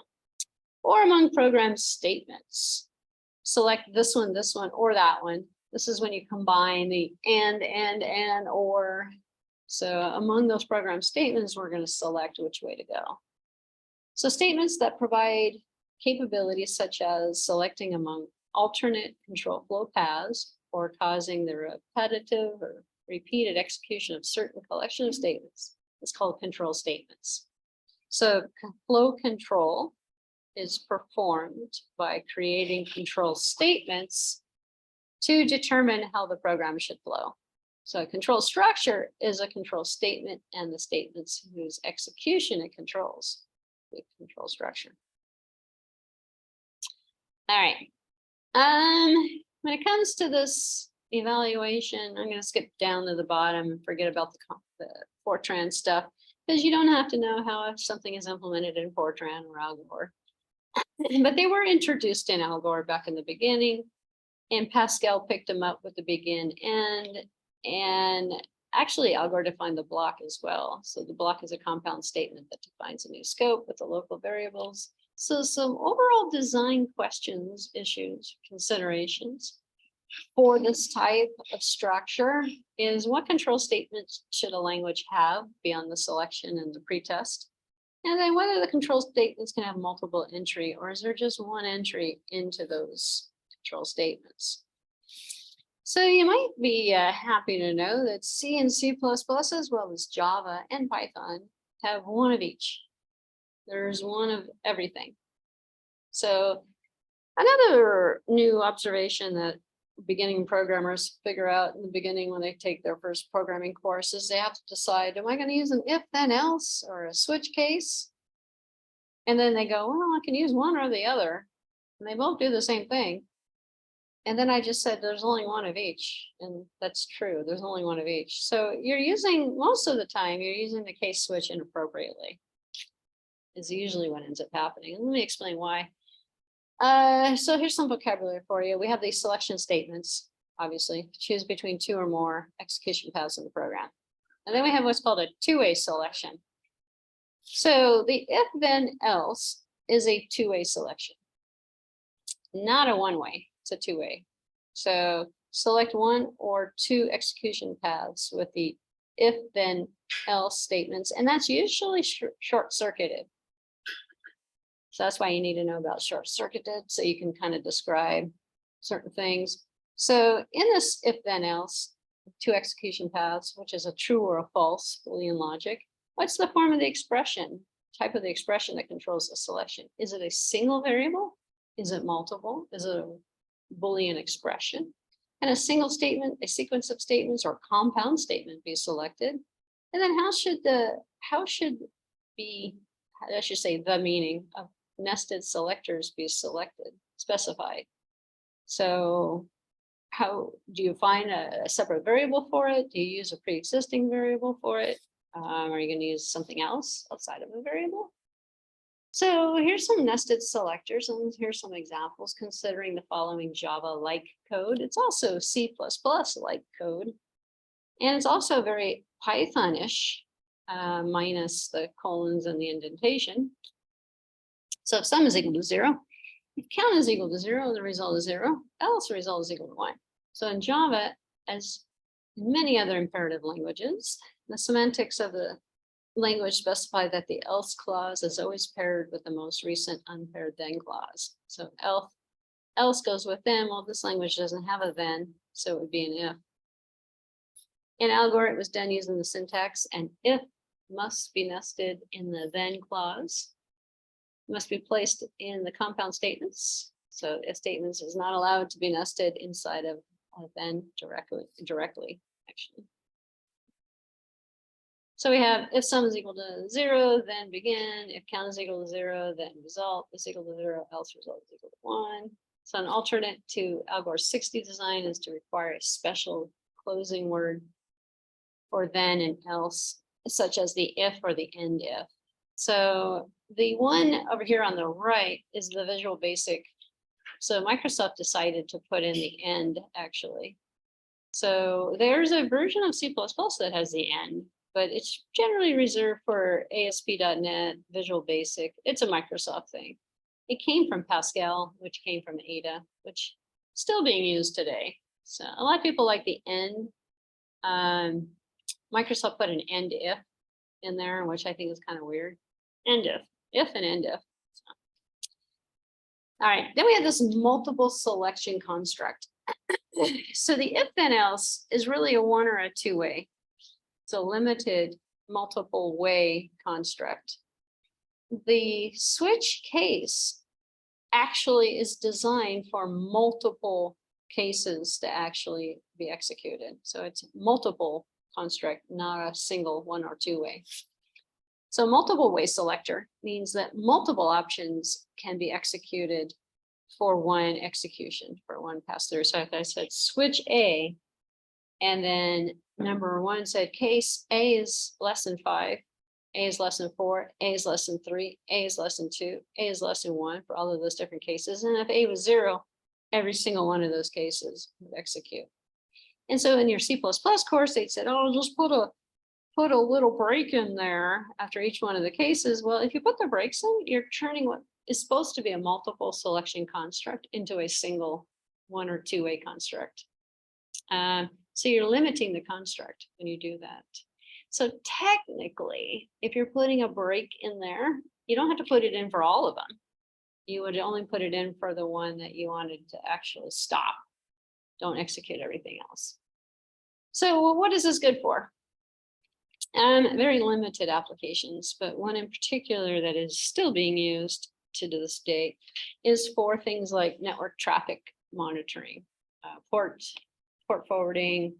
Speaker 1: or among program statements, select this one, or that one. This is when you combine the and, or. So among those program statements, we're going to select which way to go. So statements that provide capabilities such as selecting among alternate control flow paths or causing the repetitive or repeated execution of certain collection of statements is called control statements. So flow control is performed by creating control statements to determine how the program should flow. So a control structure is a control statement and the statements whose execution it controls, the control structure. All right. When it comes to this evaluation, I'm going to skip down to the bottom and forget about the Fortran stuff, because you don't have to know how something is implemented in Fortran or Algol. But they were introduced in Algol back in the beginning, and Pascal picked them up with the begin end. And actually, Algol defined the block as well. So the block is a compound statement that defines a new scope with the local variables. So some overall design questions, issues, considerations for this type of structure is what control statements should a language have beyond the selection and the pretest? And then whether the control statements can have multiple entry, or is there just one entry into those control statements? So you might be happy to know that C and C++, as well as Java and Python, have one of each. There's one of everything. So another new observation that beginning programmers figure out in the beginning when they take their first programming course is they have to decide, am I going to use an if then else or a switch case? And then they go, well, I can use one or the other, and they both do the same thing. And then I just said, there's only one of each. And that's true. There's only one of each. So you're using, most of the time, you're using the case switch inappropriately. Is usually what ends up happening. And let me explain why. So here's some vocabulary for you. We have these selection statements, obviously. Choose between 2 or more execution paths in the program. And then we have what's called a two-way selection. So the if then else is a two-way selection. Not a one-way. It's a two-way. So select 1 or 2 execution paths with the if then else statements, and that's usually short-circuited. So that's why you need to know about short-circuited, so you can kind of describe certain things. So in this if then else, 2 execution paths, which is a true or a false Boolean logic, what's the form of the expression, type of the expression that controls the selection? Is it a single variable? Is it multiple? Is it a Boolean expression? And a single statement, a sequence of statements, or compound statement be selected? And then how should the meaning of nested selectors be specified? So how do you find a separate variable for it? Do you use a pre-existing variable for it? Are you going to use something else outside of a variable? So here's some nested selectors, and here's some examples considering the following Java-like code. It's also C++-like code, and it's also very Python-ish, minus the colons and the indentation. So if sum is equal to 0, If count is equal to 0, the result is 0, else the result is equal to 1. So in Java, as in many other imperative languages, the semantics of the language specify that the else clause is always paired with the most recent unpaired then clause. So else goes with then. Well, this language doesn't have a then, so it would be an if. In Algor, it was done using the syntax, and if must be nested in the then clause, must be placed in the compound statements. So if statements is not allowed to be nested inside of then directly, actually. So we have if sum is equal to 0, then begin. If count is equal to 0, then result is equal to 0, else result is equal to 1. So an alternate to Algor 60 design is to require a special closing word for then and else, such as the if or the end if. So the one over here on the right is the Visual Basic. So Microsoft decided to put in the end, actually. So there's a version of C++ that has the end, but it's generally reserved for ASP.NET, Visual Basic. It's a Microsoft thing. It came from Pascal, which came from Ada, which is still being used today. So a lot of people like the end. Microsoft put an end if in there, which I think is kind of weird. End if and end if. All right, then we have this multiple selection construct. So the if then else is really a one or a two way. It's a limited multiple way construct. The switch case actually is designed for multiple cases to actually be executed. So it's multiple construct, not a single one or two way. So multiple way selector means that multiple options can be executed for one execution, for one pass through. So if I said switch A, and then number one said case A is less than 5, A is less than 4, A is less than 3, A is less than 2, A is less than 1 for all of those different cases. And if A was 0, every single one of those cases would execute. And so in your C++ course, they said, oh, just put a little break in there after each one of the cases. Well, if you put the breaks in, you're turning what is supposed to be a multiple selection construct into a single one or two way construct. So you're limiting the construct when you do that. So technically, if you're putting a break in there, you don't have to put it in for all of them. You would only put it in for the one that you wanted to actually stop. Don't execute everything else. So what is this good for? Very limited applications, but one in particular that is still being used to this day is for things like network traffic monitoring, port forwarding,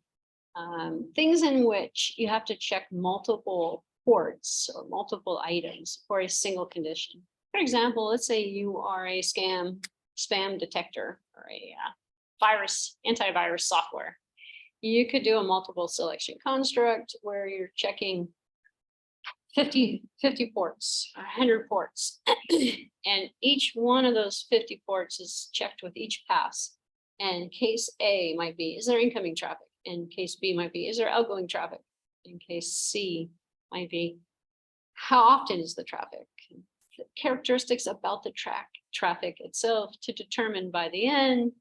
Speaker 1: things in which you have to check multiple ports or multiple items for a single condition. For example, let's say you are a spam detector or a antivirus software. You could do a multiple selection construct where you're checking 50 ports, 100 ports, and each one of those 50 ports is checked with each pass. And case A might be, is there incoming traffic? And case B might be, is there outgoing traffic? And case C might be, how often is the traffic? The characteristics about the traffic itself to determine by the end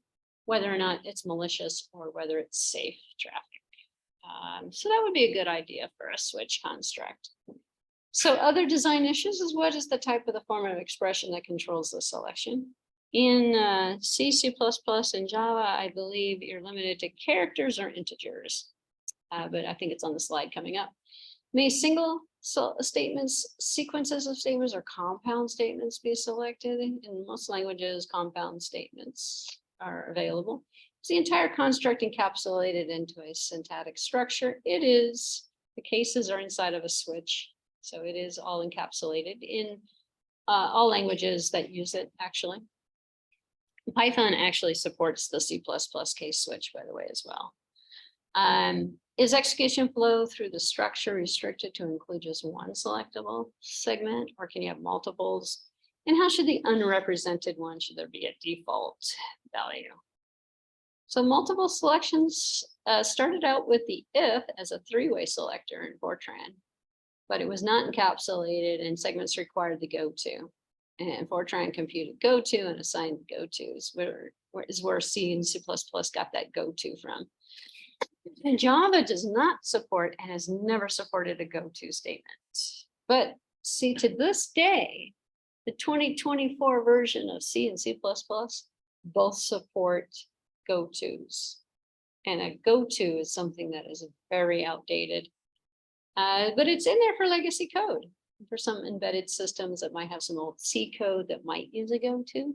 Speaker 1: whether or not it's malicious or whether it's safe traffic. So that would be a good idea for a switch construct. So other design issues is what is the type of the form of expression that controls the selection? In C, C++, and Java, I believe you're limited to characters or integers, but I think it's on the slide coming up. May single statements, sequences of statements, or compound statements be selected? In most languages, compound statements are available. Is the entire construct encapsulated into a syntactic structure? It is. The cases are inside of a switch, so it is all encapsulated in all languages that use it, actually. Python actually supports the C++ case switch, by the way, as well. Is execution flow through the structure restricted to include just one selectable segment, or can you have multiples? And how should the unrepresented one, should there be a default value? So multiple selections started out with the if as a three-way selector in Fortran, but it was not encapsulated and segments required the go to. And Fortran computed goto and assigned gotos, where C and C++ got that goto from. And Java does not support and has never supported a goto statement. But see, to this day, the 2024 version of C and C++ both support gotos. And a goto is something that is very outdated, but it's in there for legacy code. For some embedded systems that might have some old C code that might use a goto.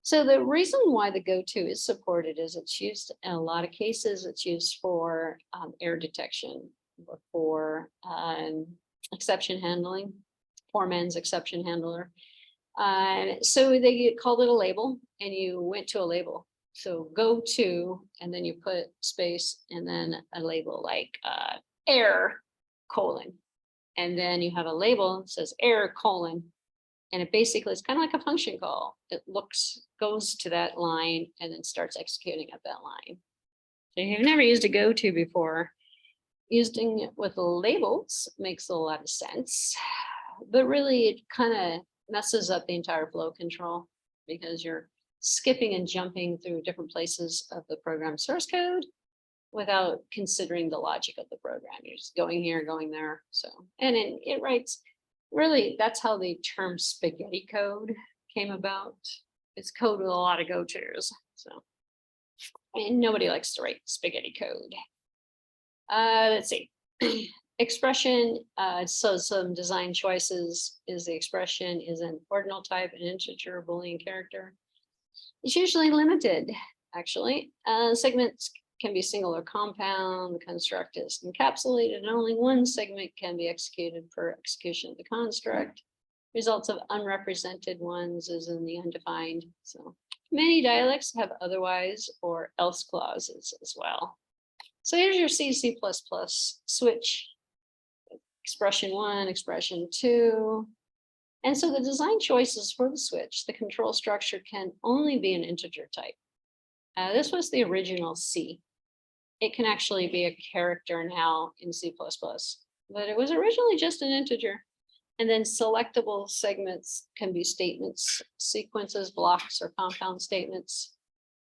Speaker 1: So the reason why the goto is supported is it's used in a lot of cases. It's used for error detection or for exception handling, poor man's exception handler. So they called it a label, and you went to a label. So go to, and then you put space and then a label like error colon. And then you have a label that says error colon. And it basically, it's kind of like a function call. It goes to that line and then starts executing at that line. So if you've never used a goto before, using it with labels makes a lot of sense. But really, it kind of messes up the entire flow control because you're skipping and jumping through different places of the program source code without considering the logic of the program. You're just going here, going there. So, and it writes, really, that's how the term spaghetti code came about. It's code with a lot of gotos. So, and nobody likes to write spaghetti code. Let's see. Expression, so some design choices is the expression is an ordinal type, an integer, Boolean character. It's usually limited, actually. Segments can be single or compound. The construct is encapsulated, and only one segment can be executed per execution of the construct. Results of unrepresented ones is in the undefined. So many dialects have otherwise or else clauses as well. So here's your C, C++ switch. Expression 1, expression 2. And so the design choices for the switch, the control structure can only be an integer type. This was the original C. It can actually be a character now in C++, but it was originally just an integer. And then selectable segments can be statements, sequences, blocks, or compound statements.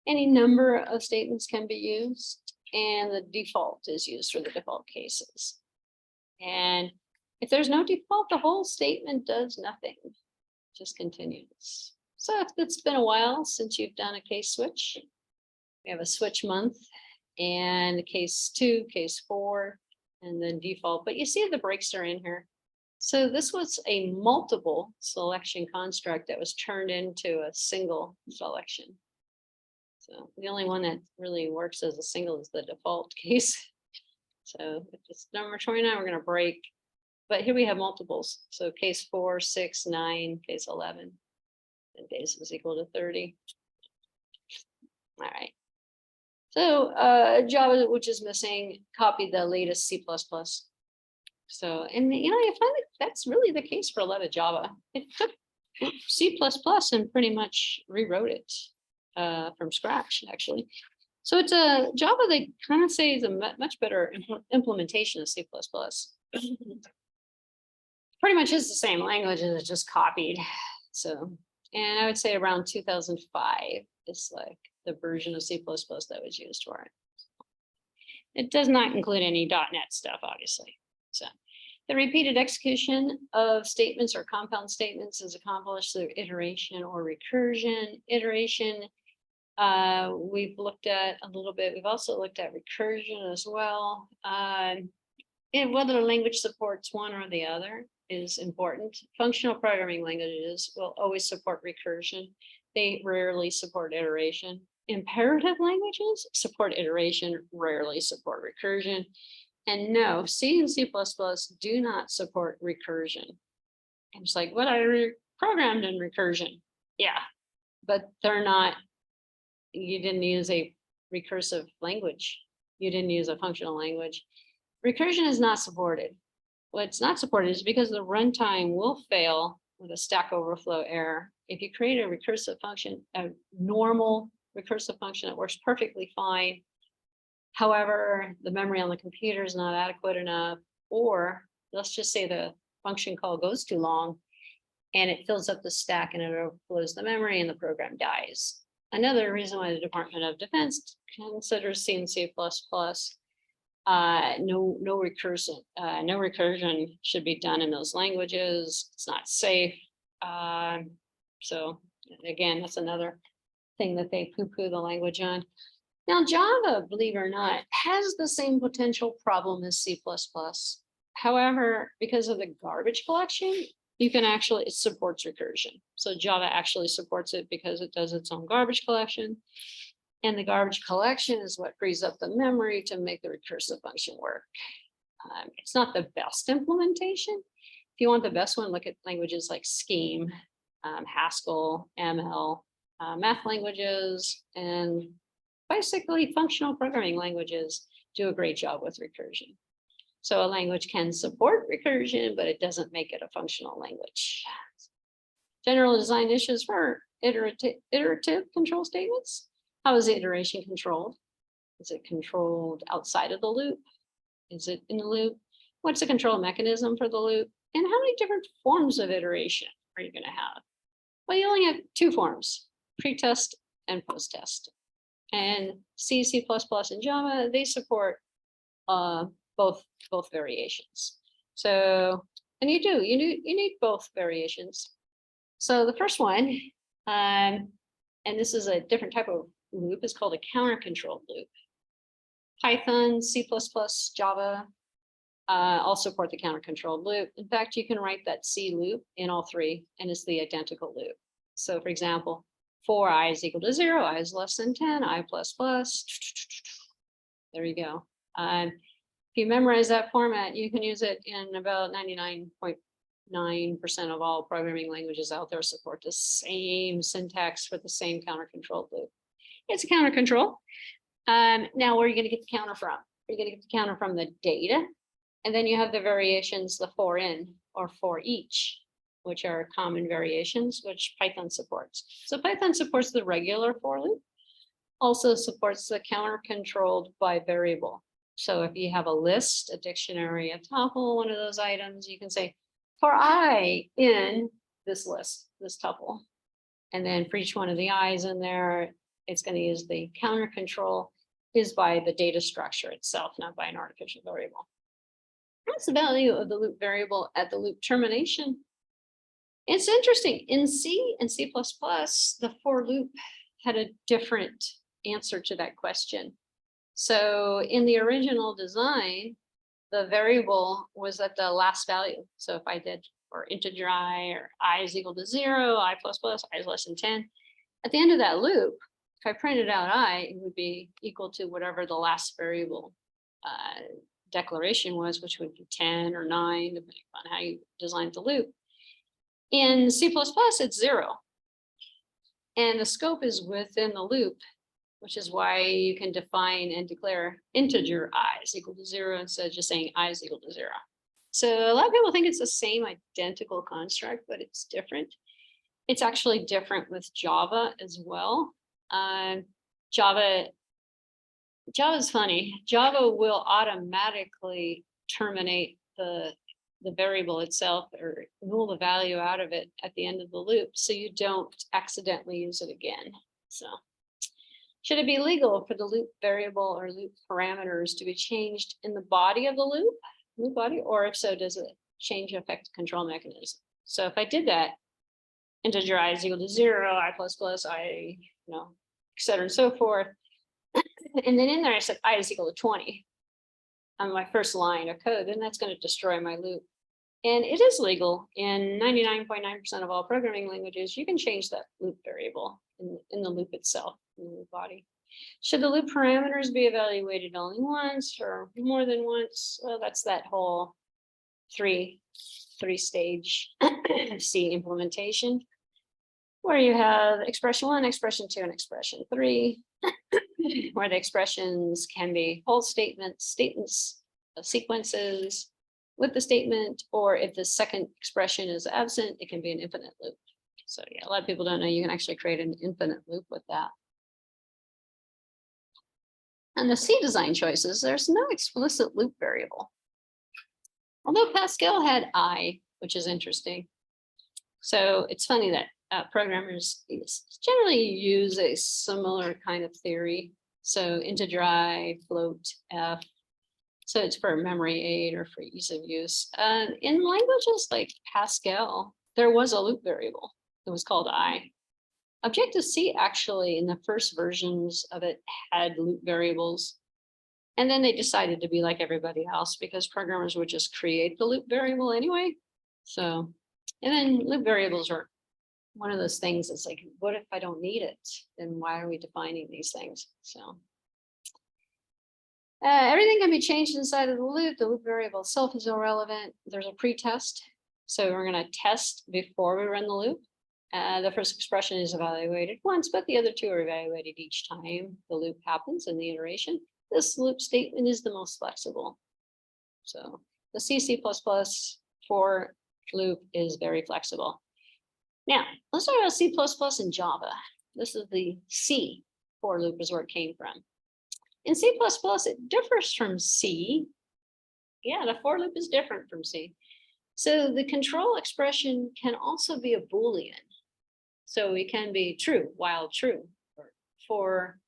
Speaker 1: Any number of statements can be used, and the default is used for the default cases. And if there's no default, the whole statement does nothing, just continues. So if it's been a while since you've done a case switch, we have a switch month and case 2, case 4, and then default. But you see the breaks are in here. So this was a multiple selection construct that was turned into a single selection. So the only one that really works as a single is the default case. So if it's number 29, we're going to break. But here we have multiples. So case 4, 6, 9, case 11. And case is equal to 30. All right. So Java, which is missing, copied the latest C++. So, and you find that that's really the case for a lot of Java. It took C++ and pretty much rewrote it from scratch, actually. So it's a Java, they kind of say is a much better implementation of C++. Pretty much is the same language and it's just copied. So, and I would say around 2005, it's like the version of C++ that was used for it. It does not include any .NET stuff, obviously. So the repeated execution of statements or compound statements is accomplished through iteration or recursion. Iteration, we've looked at a little bit. We've also looked at recursion as well. And whether the language supports one or the other is important. Functional programming languages will always support recursion. They rarely support iteration. Imperative languages support iteration, rarely support recursion. And no, C and C++ do not support recursion. And it's like, what I programmed in recursion? Yeah, but they're not, you didn't use a recursive language. You didn't use a functional language. Recursion is not supported. What's not supported is because the runtime will fail with a Stack Overflow error. If you create a recursive function, a normal recursive function that works perfectly fine, however, the memory on the computer is not adequate enough, or let's just say the function call goes too long, and it fills up the stack and it overflows the memory and the program dies. Another reason why the Department of Defense considers C and C++, no recursion should be done in those languages. It's not safe. So again, that's another thing that they poo-poo the language on. Now, Java, believe it or not, has the same potential problem as C++. However, because of the garbage collection, you can actually, it supports recursion. So Java actually supports it because it does its own garbage collection. And the garbage collection is what frees up the memory to make the recursive function work. It's not the best implementation. If you want the best one, look at languages like Scheme, Haskell, ML, math languages, and basically functional programming languages do a great job with recursion. So a language can support recursion, but it doesn't make it a functional language. General design issues for iterative control statements. How is the iteration controlled? Is it controlled outside of the loop? Is it in the loop? What's the control mechanism for the loop? And how many different forms of iteration are you going to have? Well, you only have two forms, pre-test and post-test. And C, C++, and Java, they support both variations. So, and you need both variations. So the first one, and this is a different type of loop, is called a counter-controlled loop. Python, C++, Java all support the counter-controlled loop. In fact, you can write that C loop in all three, and it's the identical loop. So for example, for I is equal to 0, I is less than 10, I plus plus. There you go. If you memorize that format, you can use it in about 99.9% of all programming languages out there support the same syntax for the same counter-controlled loop. It's a counter control. Now, where are you going to get the counter from? You're going to get the counter from the data. And then you have the variations, the for in or for each, which are common variations, which Python supports. So Python supports the regular for loop, also supports the counter controlled by variable. So if you have a list, a dictionary, a tuple, one of those items, you can say for I in this list, this tuple. And then for each one of the I's in there, it's going to use the counter control is by the data structure itself, not by an artificial variable. What's the value of the loop variable at the loop termination? It's interesting. In C and C++, the for loop had a different answer to that question. So in the original design, the variable was at the last value. So if I did for integer I, or I is equal to 0, I plus plus, I is less than 10, at the end of that loop, if I printed out I, it would be equal to whatever the last variable declaration was, which would be 10 or 9, depending on how you designed the loop. In C++, it's 0. And the scope is within the loop, which is why you can define and declare integer I is equal to 0 instead of just saying I is equal to 0. So a lot of people think it's the same identical construct, but it's different. It's actually different with Java as well. Java is funny. Java will automatically terminate the variable itself or null the value out of it at the end of the loop, so you don't accidentally use it again. So should it be legal for the loop variable or loop parameters to be changed in the body of the loop body, or if so, does it change affect the control mechanism? So if I did that, integer I is equal to 0, I plus plus, I, et cetera and so forth. And then in there, I said I is equal to 20 on my first line of code, then that's going to destroy my loop. And it is legal in 99.9% of all programming languages. You can change that loop variable in the loop itself, in the loop body. Should the loop parameters be evaluated only once or more than once? Well, that's that whole three-stage C implementation, where you have expression 1, expression 2, and expression 3, where the expressions can be whole statements, sequences with the statement, or if the second expression is absent, it can be an infinite loop. So yeah, a lot of people don't know you can actually create an infinite loop with that. And the C design choices, there's no explicit loop variable. Although Pascal had I, which is interesting. So it's funny that programmers generally use a similar kind of theory. So integer I, float F. So it's for memory aid or for ease of use. In languages like Pascal, there was a loop variable. It was called I. Objective-C actually in the first versions of it had loop variables. And then they decided to be like everybody else because programmers would just create the loop variable anyway. So, and then loop variables are one of those things that's like, what if I don't need it? Then why are we defining these things? So everything can be changed inside of the loop. The loop variable itself is irrelevant. There's a pre-test. So we're going to test before we run the loop. The first expression is evaluated once, but the other two are evaluated each time the loop happens in the iteration. This loop statement is the most flexible. So the C++ for loop is very flexible. Now, let's talk about C++ and Java. This is the C for loop is where it came from. In C++, it differs from C. Yeah, the for loop is different from C. So the control expression can also be a Boolean. So it can be true while true or for.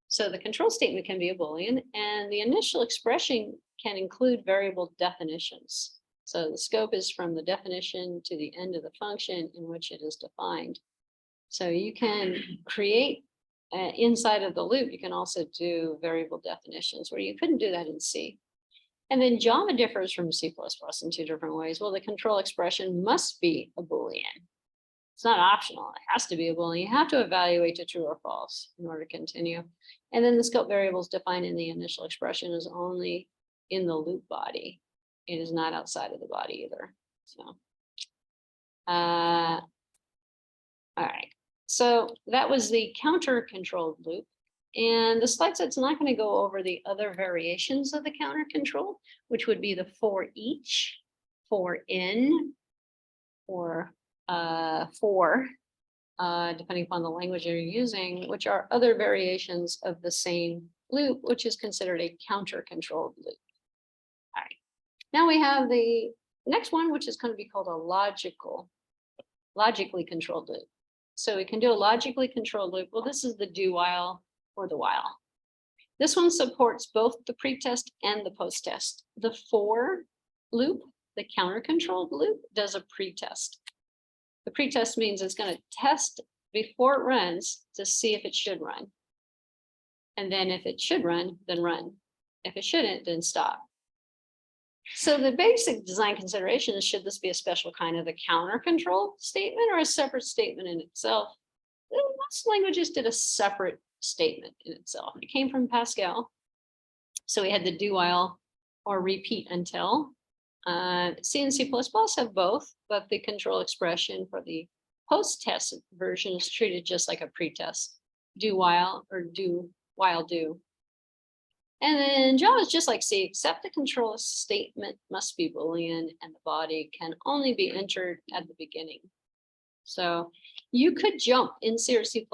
Speaker 1: So the control statement can be a Boolean and the initial expression can include variable definitions. So the scope is from the definition to the end of the function in which it is defined. So you can create inside of the loop, you can also do variable definitions where you couldn't do that in C. And then Java differs from C++ in two different ways. Well, the control expression must be a Boolean. It's not optional. It has to be a Boolean. You have to evaluate to true or false in order to continue. And then the scope variables defined in the initial expression is only in the loop body. It is not outside of the body either. So, all right. So that was the counter controlled loop. And the slide set's not going to go over the other variations of the counter control, which would be the for each, for in, or for, depending upon the language you're using, which are other variations of the same loop, which is considered a counter controlled loop. All right. Now we have the next one, which is going to be called a logically controlled loop. So we can do a logically controlled loop. Well, this is the do while or the while. This one supports both the pre-test and the post-test. The for loop, the counter controlled loop, does a pre-test. The pre-test means it's going to test before it runs to see if it should run. And then if it should run, then run. If it shouldn't, then stop. So the basic design consideration is, should this be a special kind of a counter control statement or a separate statement in itself? Most languages did a separate statement in itself. It came from Pascal. So we had the do while or repeat until. C and C++ have both, but the control expression for the post-test version is treated just like a pre-test. Do while or do while do. And then Java is just like C, except the control statement must be Boolean and the body can only be entered at the beginning. So you could jump in C or C++,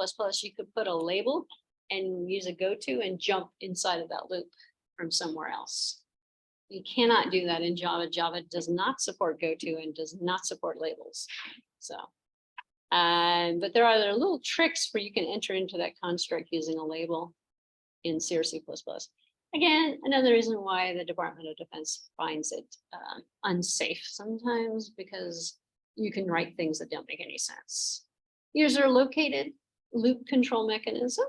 Speaker 1: you could put a label and use a goto and jump inside of that loop from somewhere else. You cannot do that in Java. Java does not support goto and does not support labels. So, but there are other little tricks where you can enter into that construct using a label in C or C++. Again, another reason why the Department of Defense finds it unsafe sometimes, because you can write things that don't make any sense. User located loop control mechanism.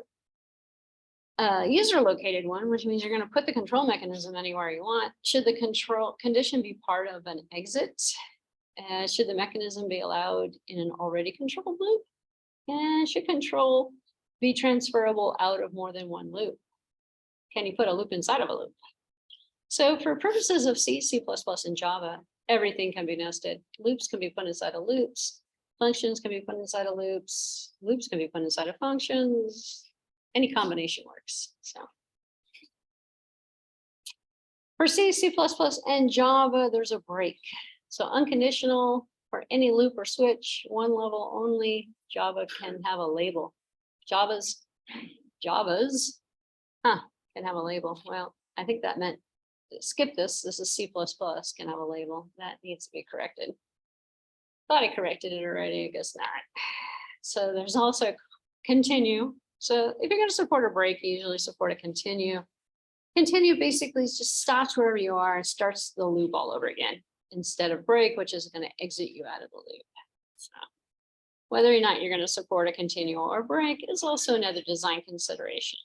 Speaker 1: User located one, which means you're going to put the control mechanism anywhere you want. Should the control condition be part of an exit? Should the mechanism be allowed in an already controlled loop? And should control be transferable out of more than one loop? Can you put a loop inside of a loop? So for purposes of C, C++, and Java, everything can be nested. Loops can be put inside of loops. Functions can be put inside of loops. Loops can be put inside of functions. Any combination works. So for C, C++, and Java, there's a break. So unconditional for any loop or switch, one level only, Java can have a label. Java's can have a label. Well, I think that meant skip this. This is C++ can have a label. That needs to be corrected. Thought I corrected it already, I guess not. So there's also continue. So if you're going to support a break, you usually support a continue. Continue basically just stops wherever you are and starts the loop all over again instead of break, which is going to exit you out of the loop. So whether or not you're going to support a continue or break is also another design consideration.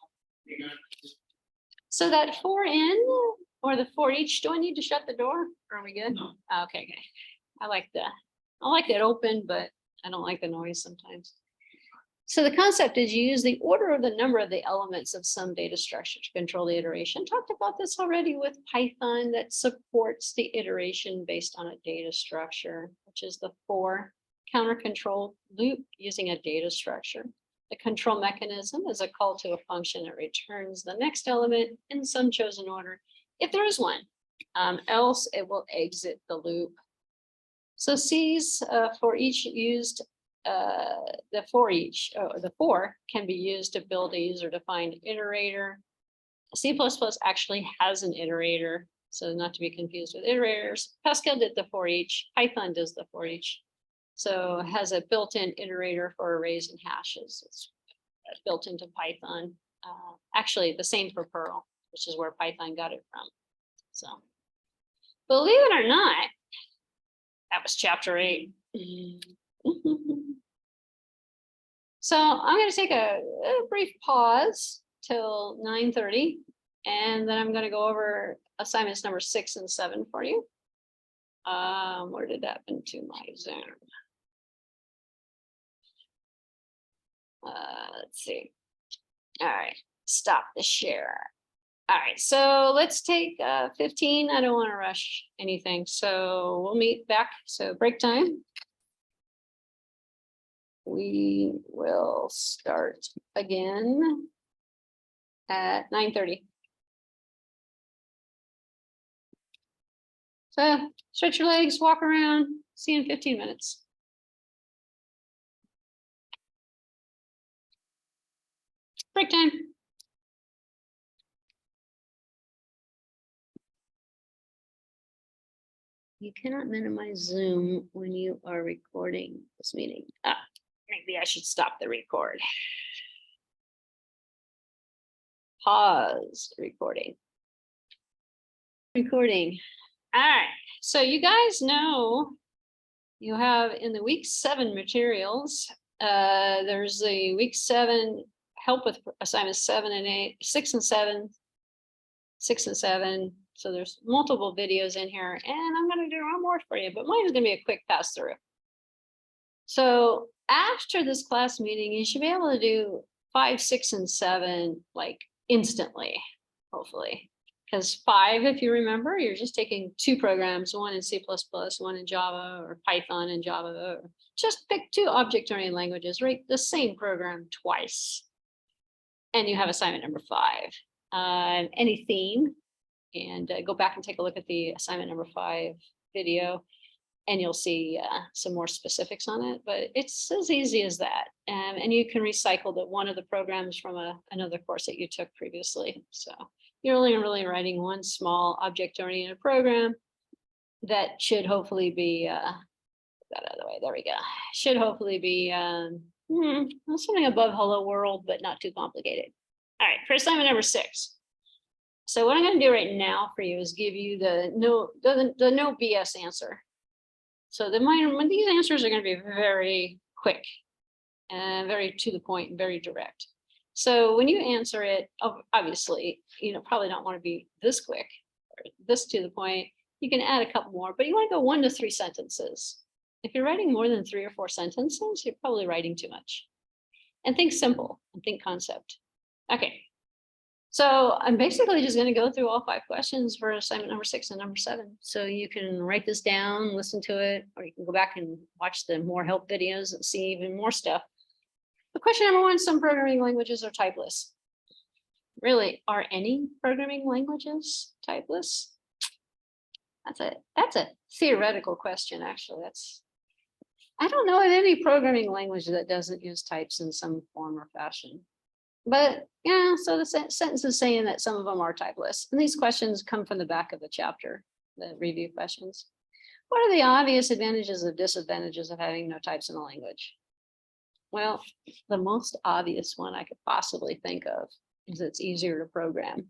Speaker 1: So that for in or the for each, do I need to shut the door? Are we good? Okay, okay. I like it open, but I don't like the noise sometimes. So the concept is you use the order of the number of the elements of some data structure to control the iteration. Talked about this already with Python that supports the iteration based on a data structure, which is the for counter control loop using a data structure. The control mechanism is a call to a function that returns the next element in some chosen order, if there is one, else it will exit the loop. So C's for each used the for can be used to build a user-defined iterator. C++ actually has an iterator, so not to be confused with iterators. Pascal did the for each, Python does the for each. So it has a built-in iterator for arrays and hashes. It's built into Python. Actually, the same for Perl, which is where Python got it from. So believe it or not, that was chapter 8. So I'm going to take a brief pause till 9:30, and then I'm going to go over assignments number 6 and 7 for you. Where did that happen to my Zoom? Let's see. All right, stop the share. All right, so let's take 15. I don't want to rush anything, so we'll meet back. So break time. We will start again at 9:30. So stretch your legs, walk around, see you in 15 minutes. Break time. You cannot minimize Zoom when you are recording this meeting. Maybe I should stop the record. Pause recording. Recording. All right. So you guys know you have in the week 7 materials. There's the week 7 help with assignments 7 and 8, 6 and 7, 6 and 7. So there's multiple videos in here, and I'm going to do one more for you, but mine is going to be a quick pass through. So after this class meeting, you should be able to do 5, 6, and 7 like instantly, hopefully. Because 5, if you remember, you're just taking 2 programs, one in C++, one in Java, or Python and Java, or just pick 2 object-oriented languages, write the same program twice. And you have assignment number 5. Any theme, and go back and take a look at the assignment number 5 video, and you'll see some more specifics on it, but it's as easy as that. And you can recycle that one of the programs from another course that you took previously. So you're only really writing one small object-oriented program that should hopefully be, that out of the way, there we go. Should hopefully be something above hello world, but not too complicated. All right, for assignment number 6. So what I'm going to do right now for you is give you the no BS answer. So these answers are going to be very quick and very to the point and very direct. So when you answer it, obviously, probably don't want to be this quick or this to the point. You can add a couple more, but you want to go 1 to 3 sentences. If you're writing more than 3 or 4 sentences, you're probably writing too much. And think simple and think concept. Okay. So I'm basically just going to go through all 5 questions for assignment number 6 and number 7. So you can write this down, listen to it, or you can go back and watch the more help videos and see even more stuff. But question number 1, some programming languages are typeless. Really, are any programming languages typeless? That's a theoretical question, actually. I don't know of any programming language that doesn't use types in some form or fashion. But yeah, so the sentence is saying that some of them are typeless. And these questions come from the back of the chapter, the review questions. What are the obvious advantages and disadvantages of having no types in a language? Well, the most obvious one I could possibly think of is it's easier to program.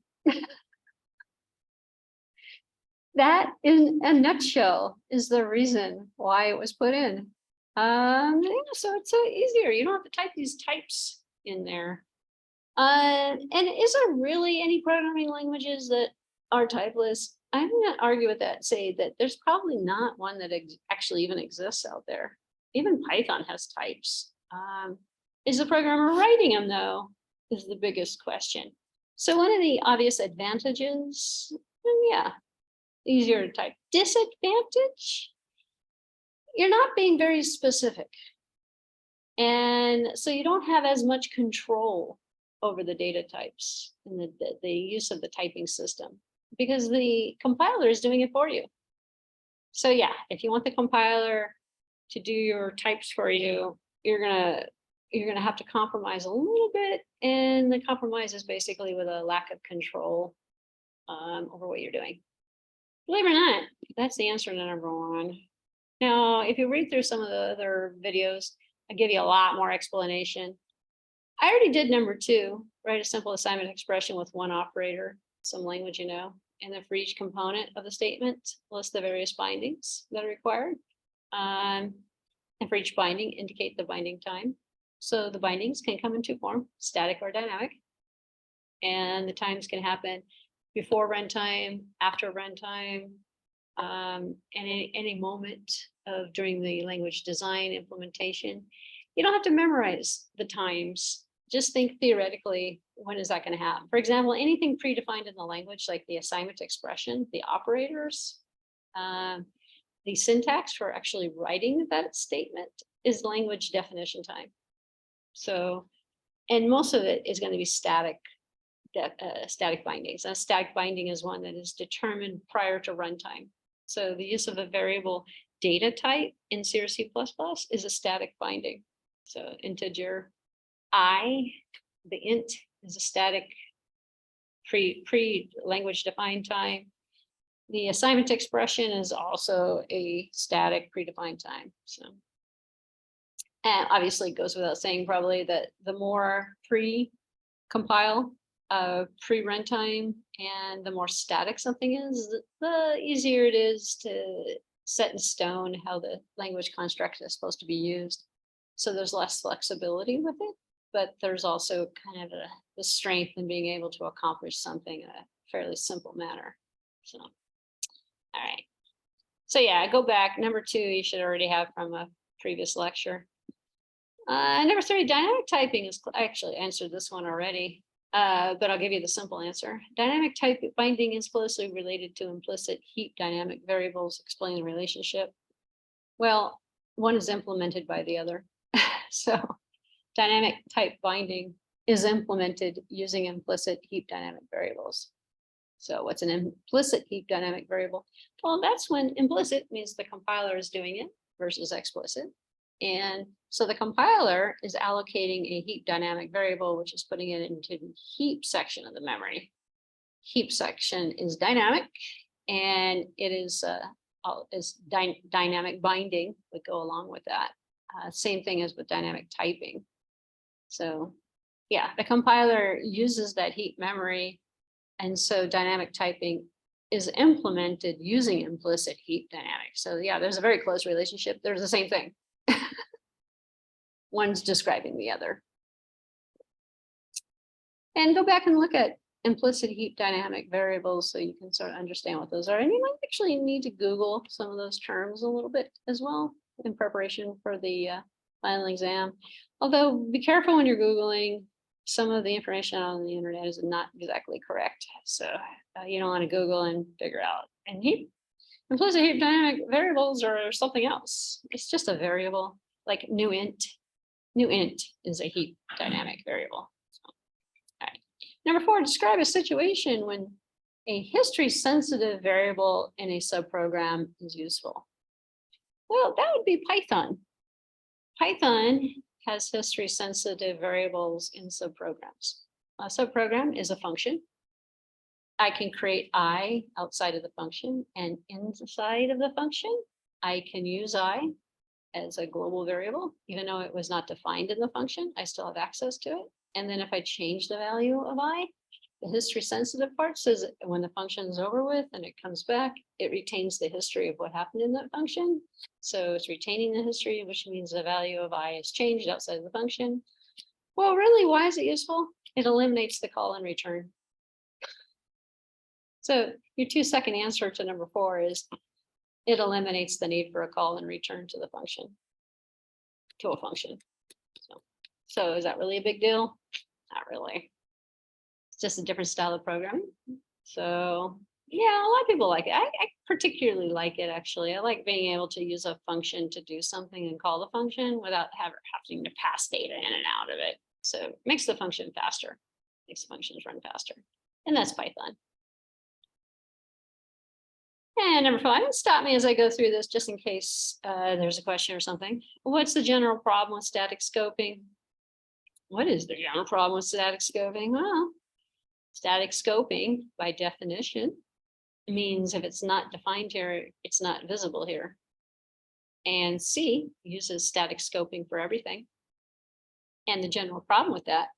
Speaker 1: That, in a nutshell, is the reason why it was put in. Yeah, so it's easier. You don't have to type these types in there. And is there really any programming languages that are typeless? I'm going to argue with that, say that there's probably not one that actually even exists out there. Even Python has types. Is the programmer writing them though, is the biggest question. So one of the obvious advantages, yeah, easier to type. Disadvantage, you're not being very specific. And so you don't have as much control over the data types and the use of the typing system because the compiler is doing it for you. So yeah, if you want the compiler to do your types for you, you're gonna have to compromise a little bit, and the compromise is basically with a lack of control over what you're doing. Believe it or not, that's the answer to number one. Now, if you read through some of the other videos, I give you a lot more explanation. I already did number two, write a simple assignment expression with one operator, some language you know, and then for each component of the statement, list the various bindings that are required. And for each binding, indicate the binding time. So the bindings can come in two forms, static or dynamic. And the times can happen before runtime, after runtime, and any moment of during the language design implementation. You don't have to memorize the times. Just think theoretically, when is that going to happen? For example, anything predefined in the language, like the assignment expression, the operators, the syntax for actually writing that statement is language definition time. So, and most of it is going to be static bindings. A static binding is one that is determined prior to runtime. So the use of a variable data type in C or C++ is a static binding. So integer I, the int, is a static pre-language defined time. The assignment expression is also a static predefined time. So, and obviously it goes without saying probably that the more pre-compile, pre-runtime, and the more static something is, the easier it is to set in stone how the language construct is supposed to be used. So there's less flexibility with it, but there's also kind of the strength in being able to accomplish something in a fairly simple manner. So, all right. So yeah, go back. Number two, you should already have from a previous lecture. Number three, dynamic typing is, I actually answered this one already, but I'll give you the simple answer. Dynamic type binding is closely related to implicit heap dynamic variables. Explain the relationship. Well, one is implemented by the other. So dynamic type binding is implemented using implicit heap dynamic variables. So what's an implicit heap dynamic variable? Well, that's when implicit means the compiler is doing it versus explicit. And so the compiler is allocating a heap dynamic variable, which is putting it into the heap section of the memory. Heap section is dynamic, and it is dynamic binding would go along with that. Same thing as with dynamic typing. So yeah, the compiler uses that heap memory, and so dynamic typing is implemented using implicit heap dynamics. So yeah, there's a very close relationship. There's the same thing. One's describing the other. And go back and look at implicit heap dynamic variables so you can sort of understand what those are. And you might actually need to Google some of those terms a little bit as well in preparation for the final exam. Although be careful when you're Googling, some of the information on the internet is not exactly correct. So you don't want to Google and figure out. And implicit heap dynamic variables are something else. It's just a variable like new int. New int is a heap dynamic variable. So, all right. Number four, describe a situation when a history sensitive variable in a subprogram is useful. Well, that would be Python. Python has history sensitive variables in subprograms. A subprogram is a function. I can create I outside of the function, and inside of the function, I can use I as a global variable, even though it was not defined in the function, I still have access to it. And then if I change the value of I, the history sensitive part says that when the function is over with and it comes back, it retains the history of what happened in that function. So it's retaining the history, which means the value of I is changed outside of the function. Well, really, why is it useful? It eliminates the call and return. So your 2-second answer to number 4 is it eliminates the need for a call and return to the function, to a function. So is that really a big deal? Not really. It's just a different style of programming. So yeah, a lot of people like it. I particularly like it, actually. I like being able to use a function to do something and call the function without having to pass data in and out of it. So it makes the function faster, makes the functions run faster. And that's Python. And number 5, stop me as I go through this just in case there's a question or something. What's the general problem with static scoping? What is the general problem with static scoping? Well, static scoping by definition means if it's not defined here, it's not visible here. And C uses static scoping for everything. And the general problem with that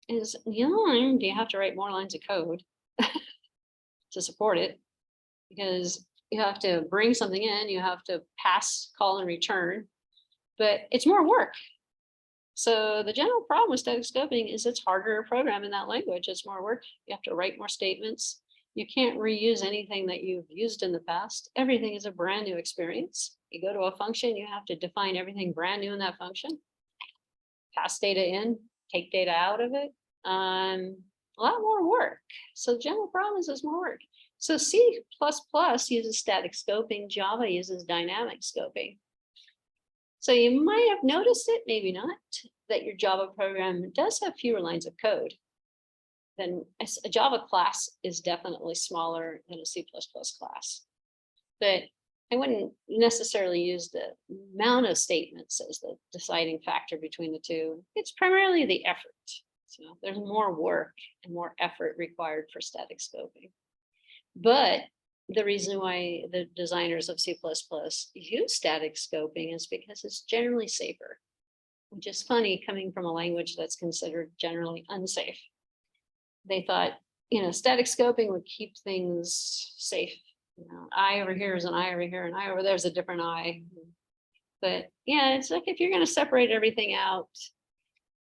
Speaker 1: is, do you have to write more lines of code to support it? Because you have to bring something in, you have to pass, call, and return, but it's more work. So the general problem with static scoping is it's harder to program in that language. It's more work. You have to write more statements. You can't reuse anything that you've used in the past. Everything is a brand new experience. You go to a function, you have to define everything brand new in that function, pass data in, take data out of it. A lot more work. So the general problem is there's more work. So C++ uses static scoping, Java uses dynamic scoping. So you might have noticed it, maybe not, that your Java program does have fewer lines of code. Then a Java class is definitely smaller than a C++ class. But I wouldn't necessarily use the amount of statements as the deciding factor between the two. It's primarily the effort. So there's more work and more effort required for static scoping. But the reason why the designers of C++ use static scoping is because it's generally safer, which is funny coming from a language that's considered generally unsafe. They thought, static scoping would keep things safe. I over here is an I over here, and I over there is a different I. But yeah, it's like if you're going to separate everything out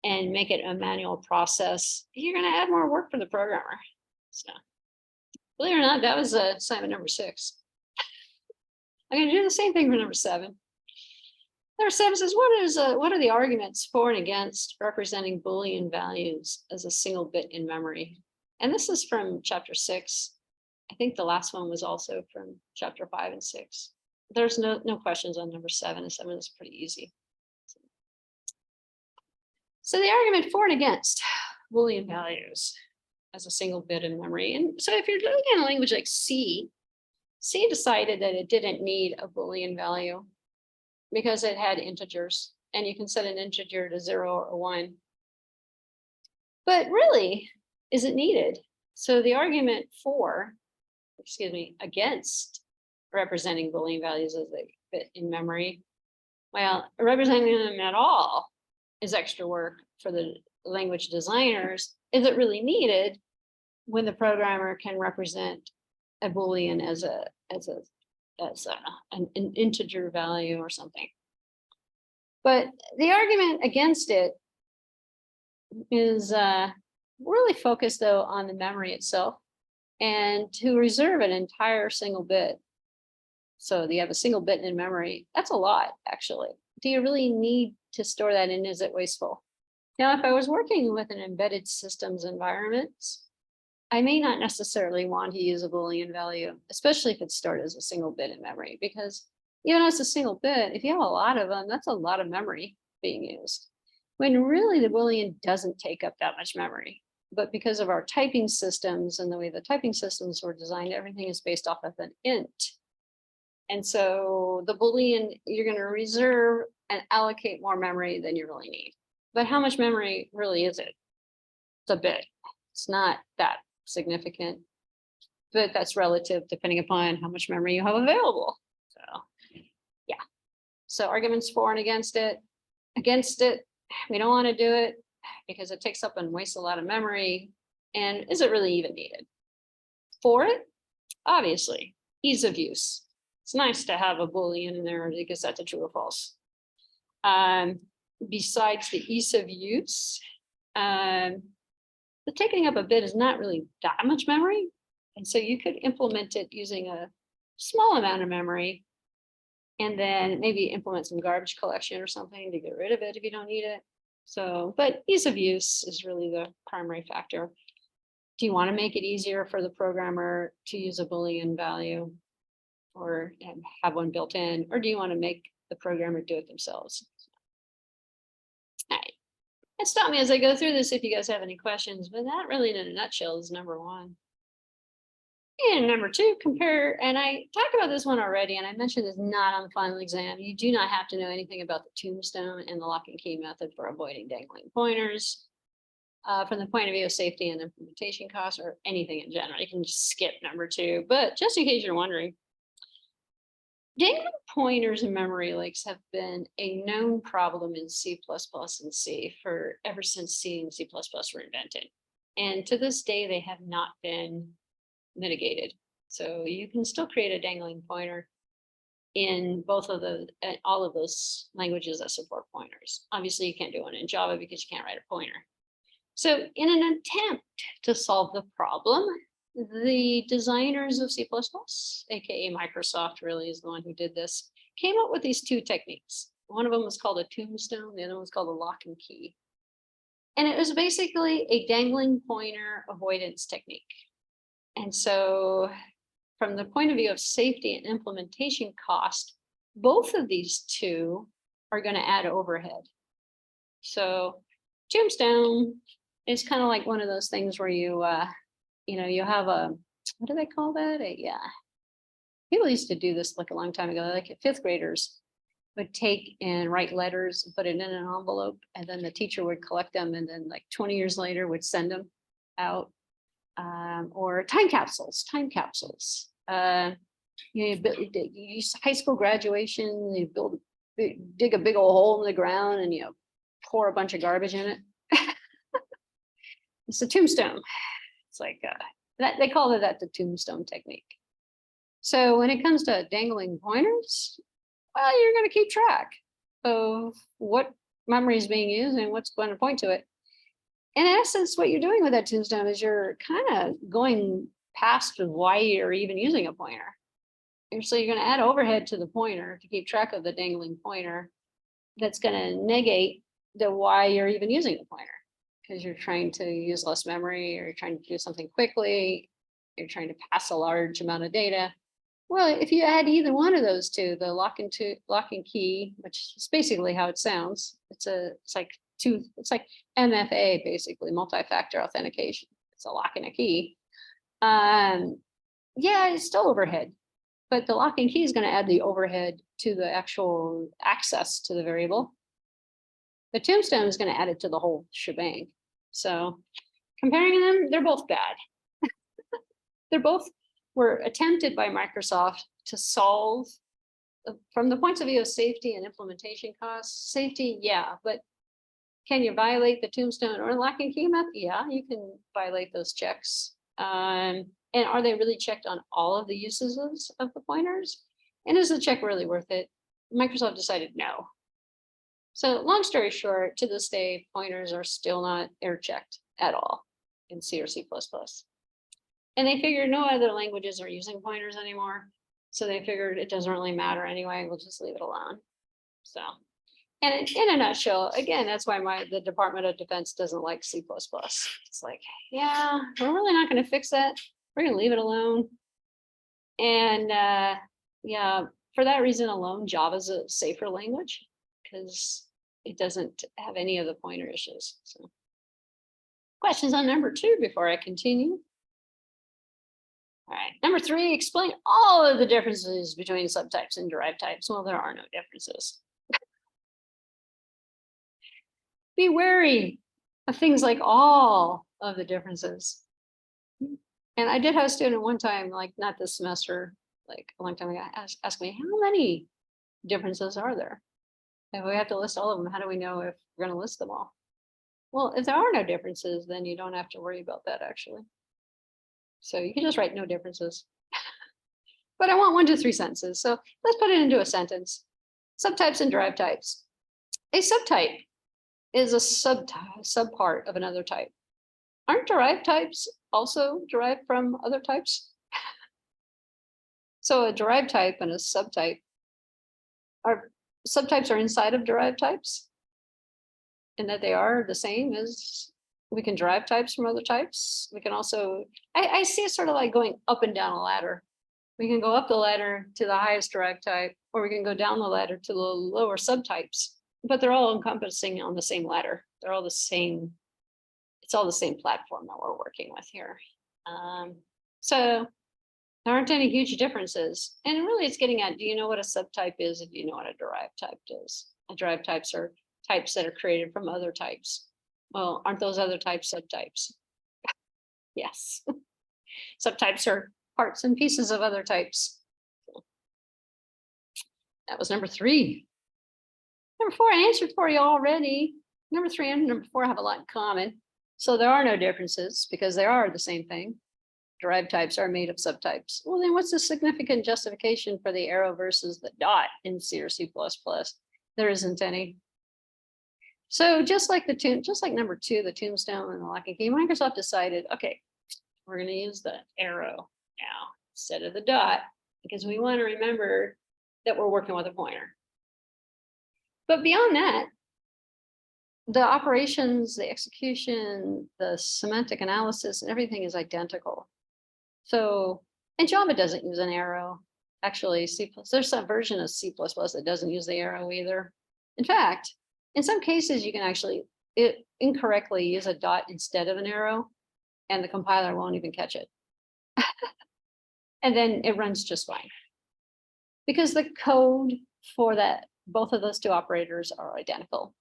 Speaker 1: and make it a manual process, you're going to add more work for the programmer. So believe it or not, that was assignment number 6. I'm going to do the same thing for number 7. Number 7 says, what are the arguments for and against representing Boolean values as a single bit in memory? And this is from chapter 6. I think the last one was also from chapter 5 and 6. There's no questions on number 7, and 7 is pretty easy. So the argument for and against Boolean values as a single bit in memory. And so if you're looking at a language like C decided that it didn't need a Boolean value because it had integers, and you can set an integer to 0 or 1. But really, is it needed? So the argument against representing Boolean values as a bit in memory, well, representing them at all is extra work for the language designers. Is it really needed when the programmer can represent a Boolean as an integer value or something? But the argument against it is really focused, though, on the memory itself, and to reserve an entire single bit. So you have a single bit in memory. That's a lot, actually. Do you really need to store that in? Is it wasteful? Now, if I was working with an embedded systems environment, I may not necessarily want to use a Boolean value, especially if it's stored as a single bit in memory, because even as a single bit, if you have a lot of them, that's a lot of memory being used. When really the Boolean doesn't take up that much memory. But because of our typing systems and the way the typing systems were designed, everything is based off of an int. And so the Boolean, you're going to reserve and allocate more memory than you really need. But how much memory really is it? It's a bit. It's not that significant, but that's relative depending upon how much memory you have available. So yeah, So arguments for and against it. Against it, we don't want to do it because it takes up and wastes a lot of memory. And is it really even needed? For it, obviously, ease of use. It's nice to have a Boolean in there because that's a true or false. Besides the ease of use, the taking up a bit is not really that much memory. And so you could implement it using a small amount of memory and then maybe implement some garbage collection or something to get rid of it if you don't need it. So, but ease of use is really the primary factor. Do you want to make it easier for the programmer to use a Boolean value or have one built in, or do you want to make the programmer do it themselves? All right. And stop me as I go through this if you guys have any questions, but that really in a nutshell is number one. And number two, compare, and I talked about this one already, and I mentioned it's not on the final exam. You do not have to know anything about the tombstone and the lock and key method for avoiding dangling pointers. From the point of view of safety and implementation costs or anything in general, you can just skip number two, but just in case you're wondering, dangling pointers and memory leaks have been a known problem in C++ and C for ever since C and C++ were invented. And to this day, they have not been mitigated. So you can still create a dangling pointer in both of the, all of those languages that support pointers. Obviously, you can't do one in Java because you can't write a pointer. So in an attempt to solve the problem, the designers of C++, aka Microsoft really is the one who did this, came up with these two techniques. One of them was called a tombstone, the other one was called a lock and key. And it was basically a dangling pointer avoidance technique. And so from the point of view of safety and implementation cost, both of these two are going to add overhead. So tombstone is kind of like one of those things where you, you have a, what do they call that? People used to do this like a long time ago, like fifth graders would take and write letters and put it in an envelope, and then the teacher would collect them and then like 20 years later would send them out. Or time capsules. You use high school graduation, you dig a big old hole in the ground and you pour a bunch of garbage in it. It's a tombstone. It's like that they call it that the tombstone technique. So when it comes to dangling pointers, well, you're going to keep track of what memory is being used and what's going to point to it. In essence, what you're doing with that tombstone is you're kind of going past why you're even using a pointer. And so you're going to add overhead to the pointer to keep track of the dangling pointer. That's going to negate the why you're even using the pointer, because you're trying to use less memory, or you're trying to do something quickly, you're trying to pass a large amount of data. Well, if you add either one of those two, the lock and key, which is basically how it sounds, it's like MFA, basically multi-factor authentication. It's a lock and a key. Yeah, it's still overhead, but the lock and key is going to add the overhead to the actual access to the variable. The tombstone is going to add it to the whole shebang. So comparing them, they're both bad. They're both were attempted by Microsoft to solve from the points of view of safety and implementation costs. Safety, yeah, but can you violate the tombstone or lock and key method? Yeah, you can violate those checks. And are they really checked on all of the uses of the pointers? And is the check really worth it? Microsoft decided no. So long story short, to this day, pointers are still not air checked at all in C or C++. And they figured no other languages are using pointers anymore. So they figured it doesn't really matter anyway, we'll just leave it alone. So, and in a nutshell, again, that's why the Department of Defense doesn't like C++. It's like, yeah, we're really not going to fix that. We're going to leave it alone. And yeah, for that reason alone, Java is a safer language because it doesn't have any of the pointer issues. So, questions on number 2 before I continue? All right, number 3, explain all of the differences between subtypes and derived types. Well, there are no differences. Be wary of things like all of the differences. And I did have a student one time, like not this semester, like a long time ago, ask me, how many differences are there? If we have to list all of them, how do we know if we're gonna list them all? Well, if there are no differences, then you don't have to worry about that actually. So you can just write no differences. But I want 1 to 3 sentences. So let's put it into a sentence. Subtypes and derived types. A subtype is a subpart of another type. Aren't derived types also derived from other types? So a derived type and a subtype are subtypes are inside of derived types, and that they are the same as we can derive types from other types. We can also, I see it sort of like going up and down a ladder. We can go up the ladder to the highest derived type, or we can go down the ladder to the lower subtypes, but they're all encompassing on the same ladder. They're all the same. It's all the same platform that we're working with here. So there aren't any huge differences. And really it's getting at, do you know what a subtype is? And do you know what a derived type is? And derived types are types that are created from other types. Well, aren't those other types subtypes? Yes. Subtypes are parts and pieces of other types. That was number 3. Number 4, I answered for you already. Number 3 and number 4 have a lot in common. So there are no differences because they are the same thing. Derived types are made of subtypes. Well, then what's the significant justification for the arrow versus the dot in C or C++? There isn't any. So just like number 2, the tombstone and the lock and key, Microsoft decided, okay, we're going to use the arrow now instead of the dot because we want to remember that we're working with a pointer. But beyond that, the operations, the execution, the semantic analysis, and everything is identical. So, and Java doesn't use an arrow. Actually, there's some version of C++ that doesn't use the arrow either. In fact, in some cases, you can actually incorrectly use a dot instead of an arrow, and the compiler won't even catch it. And then it runs just fine. Because the code for that, both of those 2 operators are identical.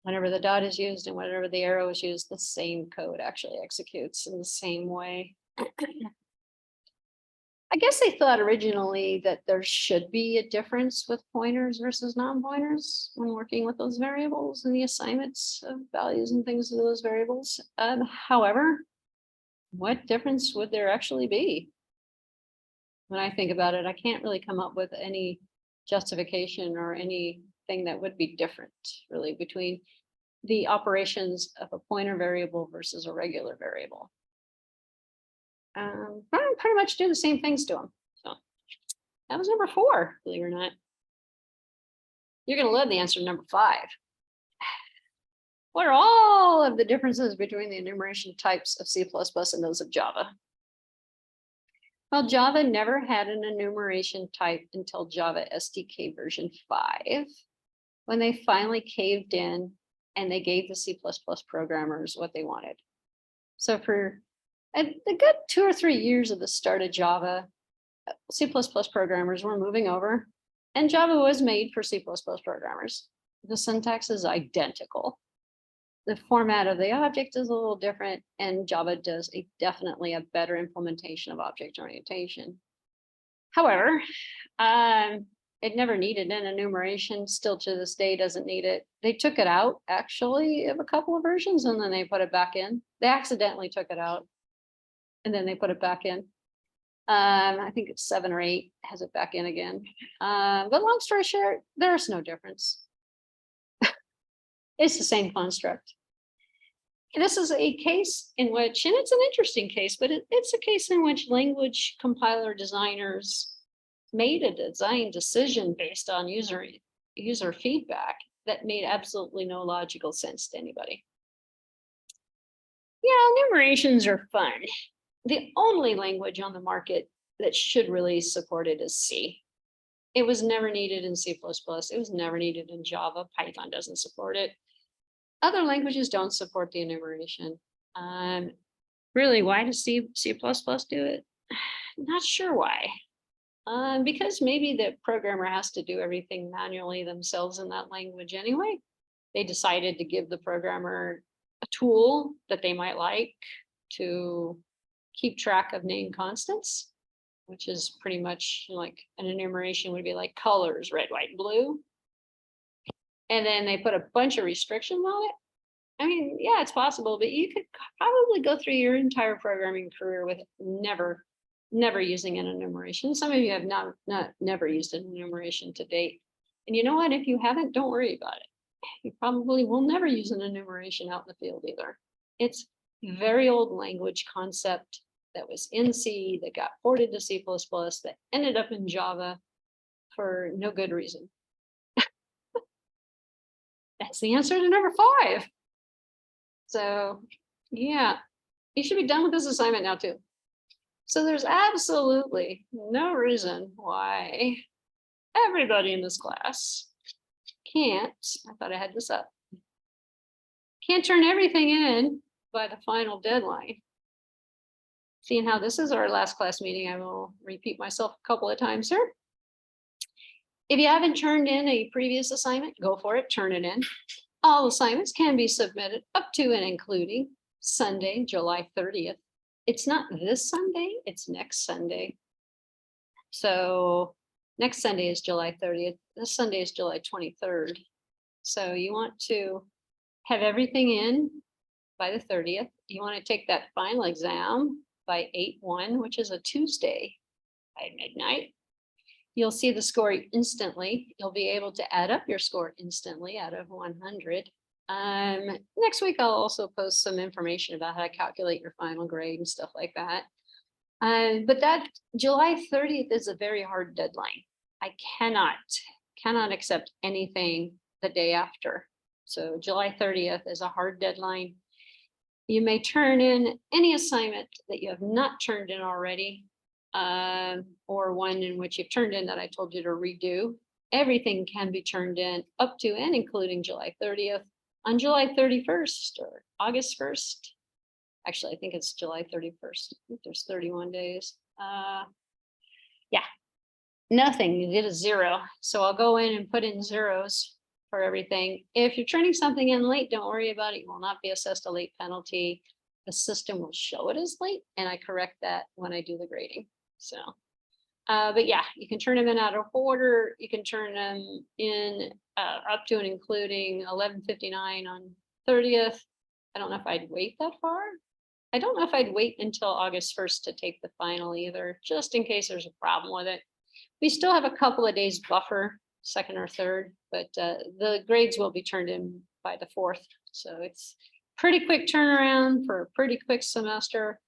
Speaker 1: Whenever the dot is used and whenever the arrow is used, the same code actually executes in the same way. I guess they thought originally that there should be a difference with pointers versus non-pointers when working with those variables and the assignments of values and things to those variables. However, what difference would there actually be? When I think about it, I can't really come up with any justification or anything that would be different really between the operations of a pointer variable versus a regular variable. Pretty much do the same things to them. So that was number 4, believe it or not. You're going to love the answer to number 5. What are all of the differences between the enumeration types of C++ and those of Java? Well, Java never had an enumeration type until Java SDK version 5, when they finally caved in and they gave the C++ programmers what they wanted. So for a good 2 or 3 years of the start of Java, C++ programmers were moving over, and Java was made for C++ programmers. The syntax is identical. The format of the object is a little different, and Java does definitely a better implementation of object orientation. However, it never needed an enumeration, still to this day doesn't need it. They took it out actually of a couple of versions and then they put it back in. They accidentally took it out and then they put it back in. I think it's 7 or 8 has it back in again. But long story short, there's no difference. It's the same construct. This is a case in which, and it's an interesting case, but it's a case in which language compiler designers made a design decision based on user feedback that made absolutely no logical sense to anybody. Yeah, enumerations are fun. The only language on the market that should really support it is C. It was never needed in C++. It was never needed in Java. Python doesn't support it. Other languages don't support the enumeration. Really, why does C++ do it? Not sure why. Because maybe the programmer has to do everything manually themselves in that language anyway. They decided to give the programmer a tool that they might like to keep track of name constants, which is pretty much like an enumeration would be like colors, red, white, blue. and then they put a bunch of restrictions on it. I mean, yeah, it's possible, but you could probably go through your entire programming career with never using an enumeration. Some of you have never used an enumeration to date. And you know what? If you haven't, don't worry about it. You probably will never use an enumeration out in the field either. It's very old language concept that was in C, that got ported to C++, that ended up in Java for no good reason. That's the answer to number 5. So yeah, you should be done with this assignment now too. So there's absolutely no reason why everybody in this class can't, I thought I had this up, can't turn everything in by the final deadline. Seeing how this is our last class meeting, I will repeat myself a couple of times here. If you haven't turned in a previous assignment, go for it, turn it in. All assignments can be submitted up to and including Sunday, July 30th. It's not this Sunday, it's next Sunday. So next Sunday is July 30th. This Sunday is July 23rd. So you want to have everything in by the 30th. You want to take that final exam by 8/1, which is a Tuesday by midnight. You'll see the score instantly. You'll be able to add up your score instantly out of 100. Next week, I'll also post some information about how to calculate your final grade and stuff like that. But that July 30th is a very hard deadline. I cannot accept anything the day after. So July 30th is a hard deadline. You may turn in any assignment that you have not turned in already, or one in which you've turned in that I told you to redo. Everything can be turned in up to and including July 30th. On July 31st or August 1st. Actually, I think it's July 31st. I think there's 31 days. Yeah, nothing, you did a 0. So I'll go in and put in zeros for everything. If you're turning something in late, don't worry about it. You will not be assessed a late penalty. The system will show it as late, and I correct that when I do the grading. So, but yeah, you can turn them in out of order. You can turn them in up to and including 11:59 on 30th. I don't know if I'd wait that far. I don't know if I'd wait until August 1st to take the final either, just in case there's a problem with it. We still have a couple of days buffer, 2nd or 3rd, but the grades will be turned in by the 4th. So it's pretty quick turnaround for a pretty quick semester.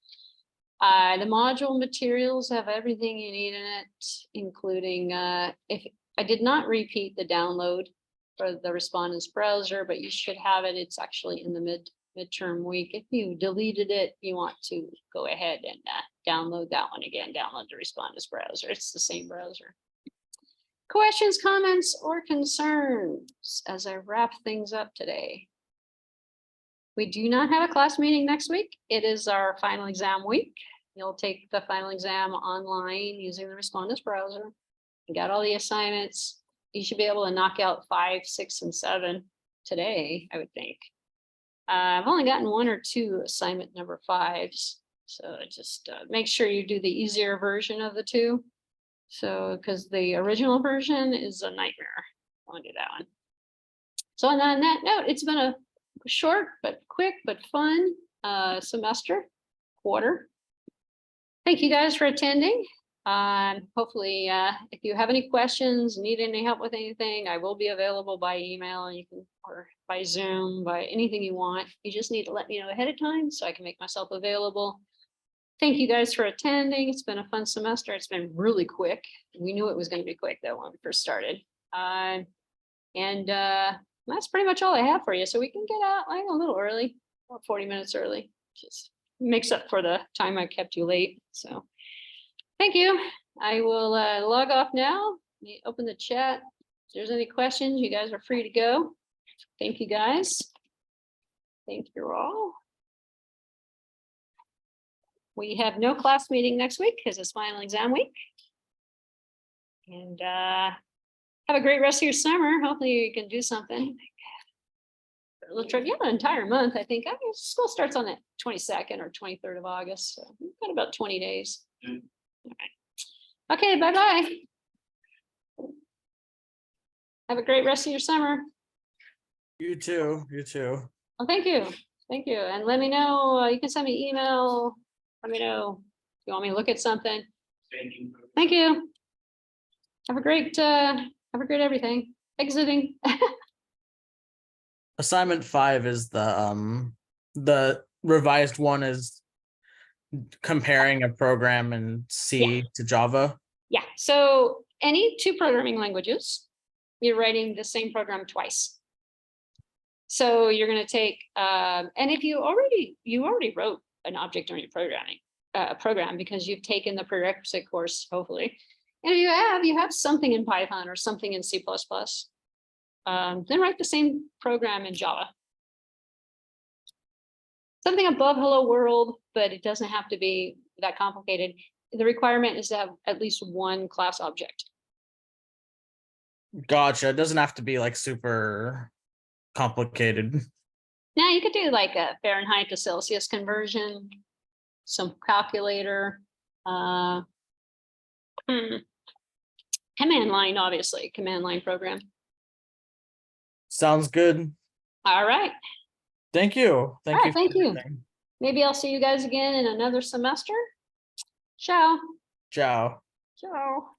Speaker 1: The module materials have everything you need in it, including if I did not repeat the download for the respondents browser, but you should have it. It's actually in the midterm week. If you deleted it, you want to go ahead and download that one again, download the respondents browser. It's the same browser. Questions, comments, or concerns as I wrap things up today? We do not have a class meeting next week. It is our final exam week. You'll take the final exam online using the respondents browser. You got all the assignments. You should be able to knock out 5, 6, and 7 today, I would think. I've only gotten 1 or 2 assignment number 5s. So just make sure you do the easier version of the 2. So, because the original version is a nightmare. I want to do that one. So on that note, it's been a short but quick but fun quarter. Thank you guys for attending. Hopefully, if you have any questions, need any help with anything, I will be available by email. You can, or by Zoom, by anything you want. You just need to let me know ahead of time so I can make myself available. Thank you guys for attending. It's been a fun semester. It's been really quick. We knew it was going to be quick though when we first started. That's pretty much all I have for you. So we can get out like a little early, or 40 minutes early. Just makes up for the time I kept you late. So thank you. I will log off now. Let me open the chat. If there's any questions, you guys are free to go. Thank you guys. Thank you all. We have no class meeting next week because it's final exam week. And have a great rest of your summer. Hopefully you can do something. A little trip, yeah, an entire month, I think. School starts on the 22nd or 23rd of August. So we've got about 20 days. All right. Okay, bye-bye. Have a great rest of your summer.
Speaker 2: You too. You too.
Speaker 1: Well, thank you. Thank you. And let me know, you can send me email. Let me know if you want me to look at something. Thank you. Have a great everything. Exiting.
Speaker 2: Assignment 5 is the revised one is comparing a program in C to Java.
Speaker 1: Yeah, so any two programming languages, you're writing the same program twice. So you're going to take, and if you already wrote an object-oriented programming program because you've taken the prerequisite course, hopefully, and if you have something in Python or something in C++, then write the same program in Java. Something above Hello World, but it doesn't have to be that complicated. The requirement is to have at least one class object.
Speaker 2: Gotcha. It doesn't have to be like super complicated.
Speaker 1: Now you could do like a Fahrenheit to Celsius conversion, some calculator, command line, obviously, command line program.
Speaker 2: Sounds good.
Speaker 1: All right.
Speaker 2: Thank you. Thank you.
Speaker 1: Thank you. Maybe I'll see you guys again in another semester. Ciao.
Speaker 2: Ciao.
Speaker 1: Ciao.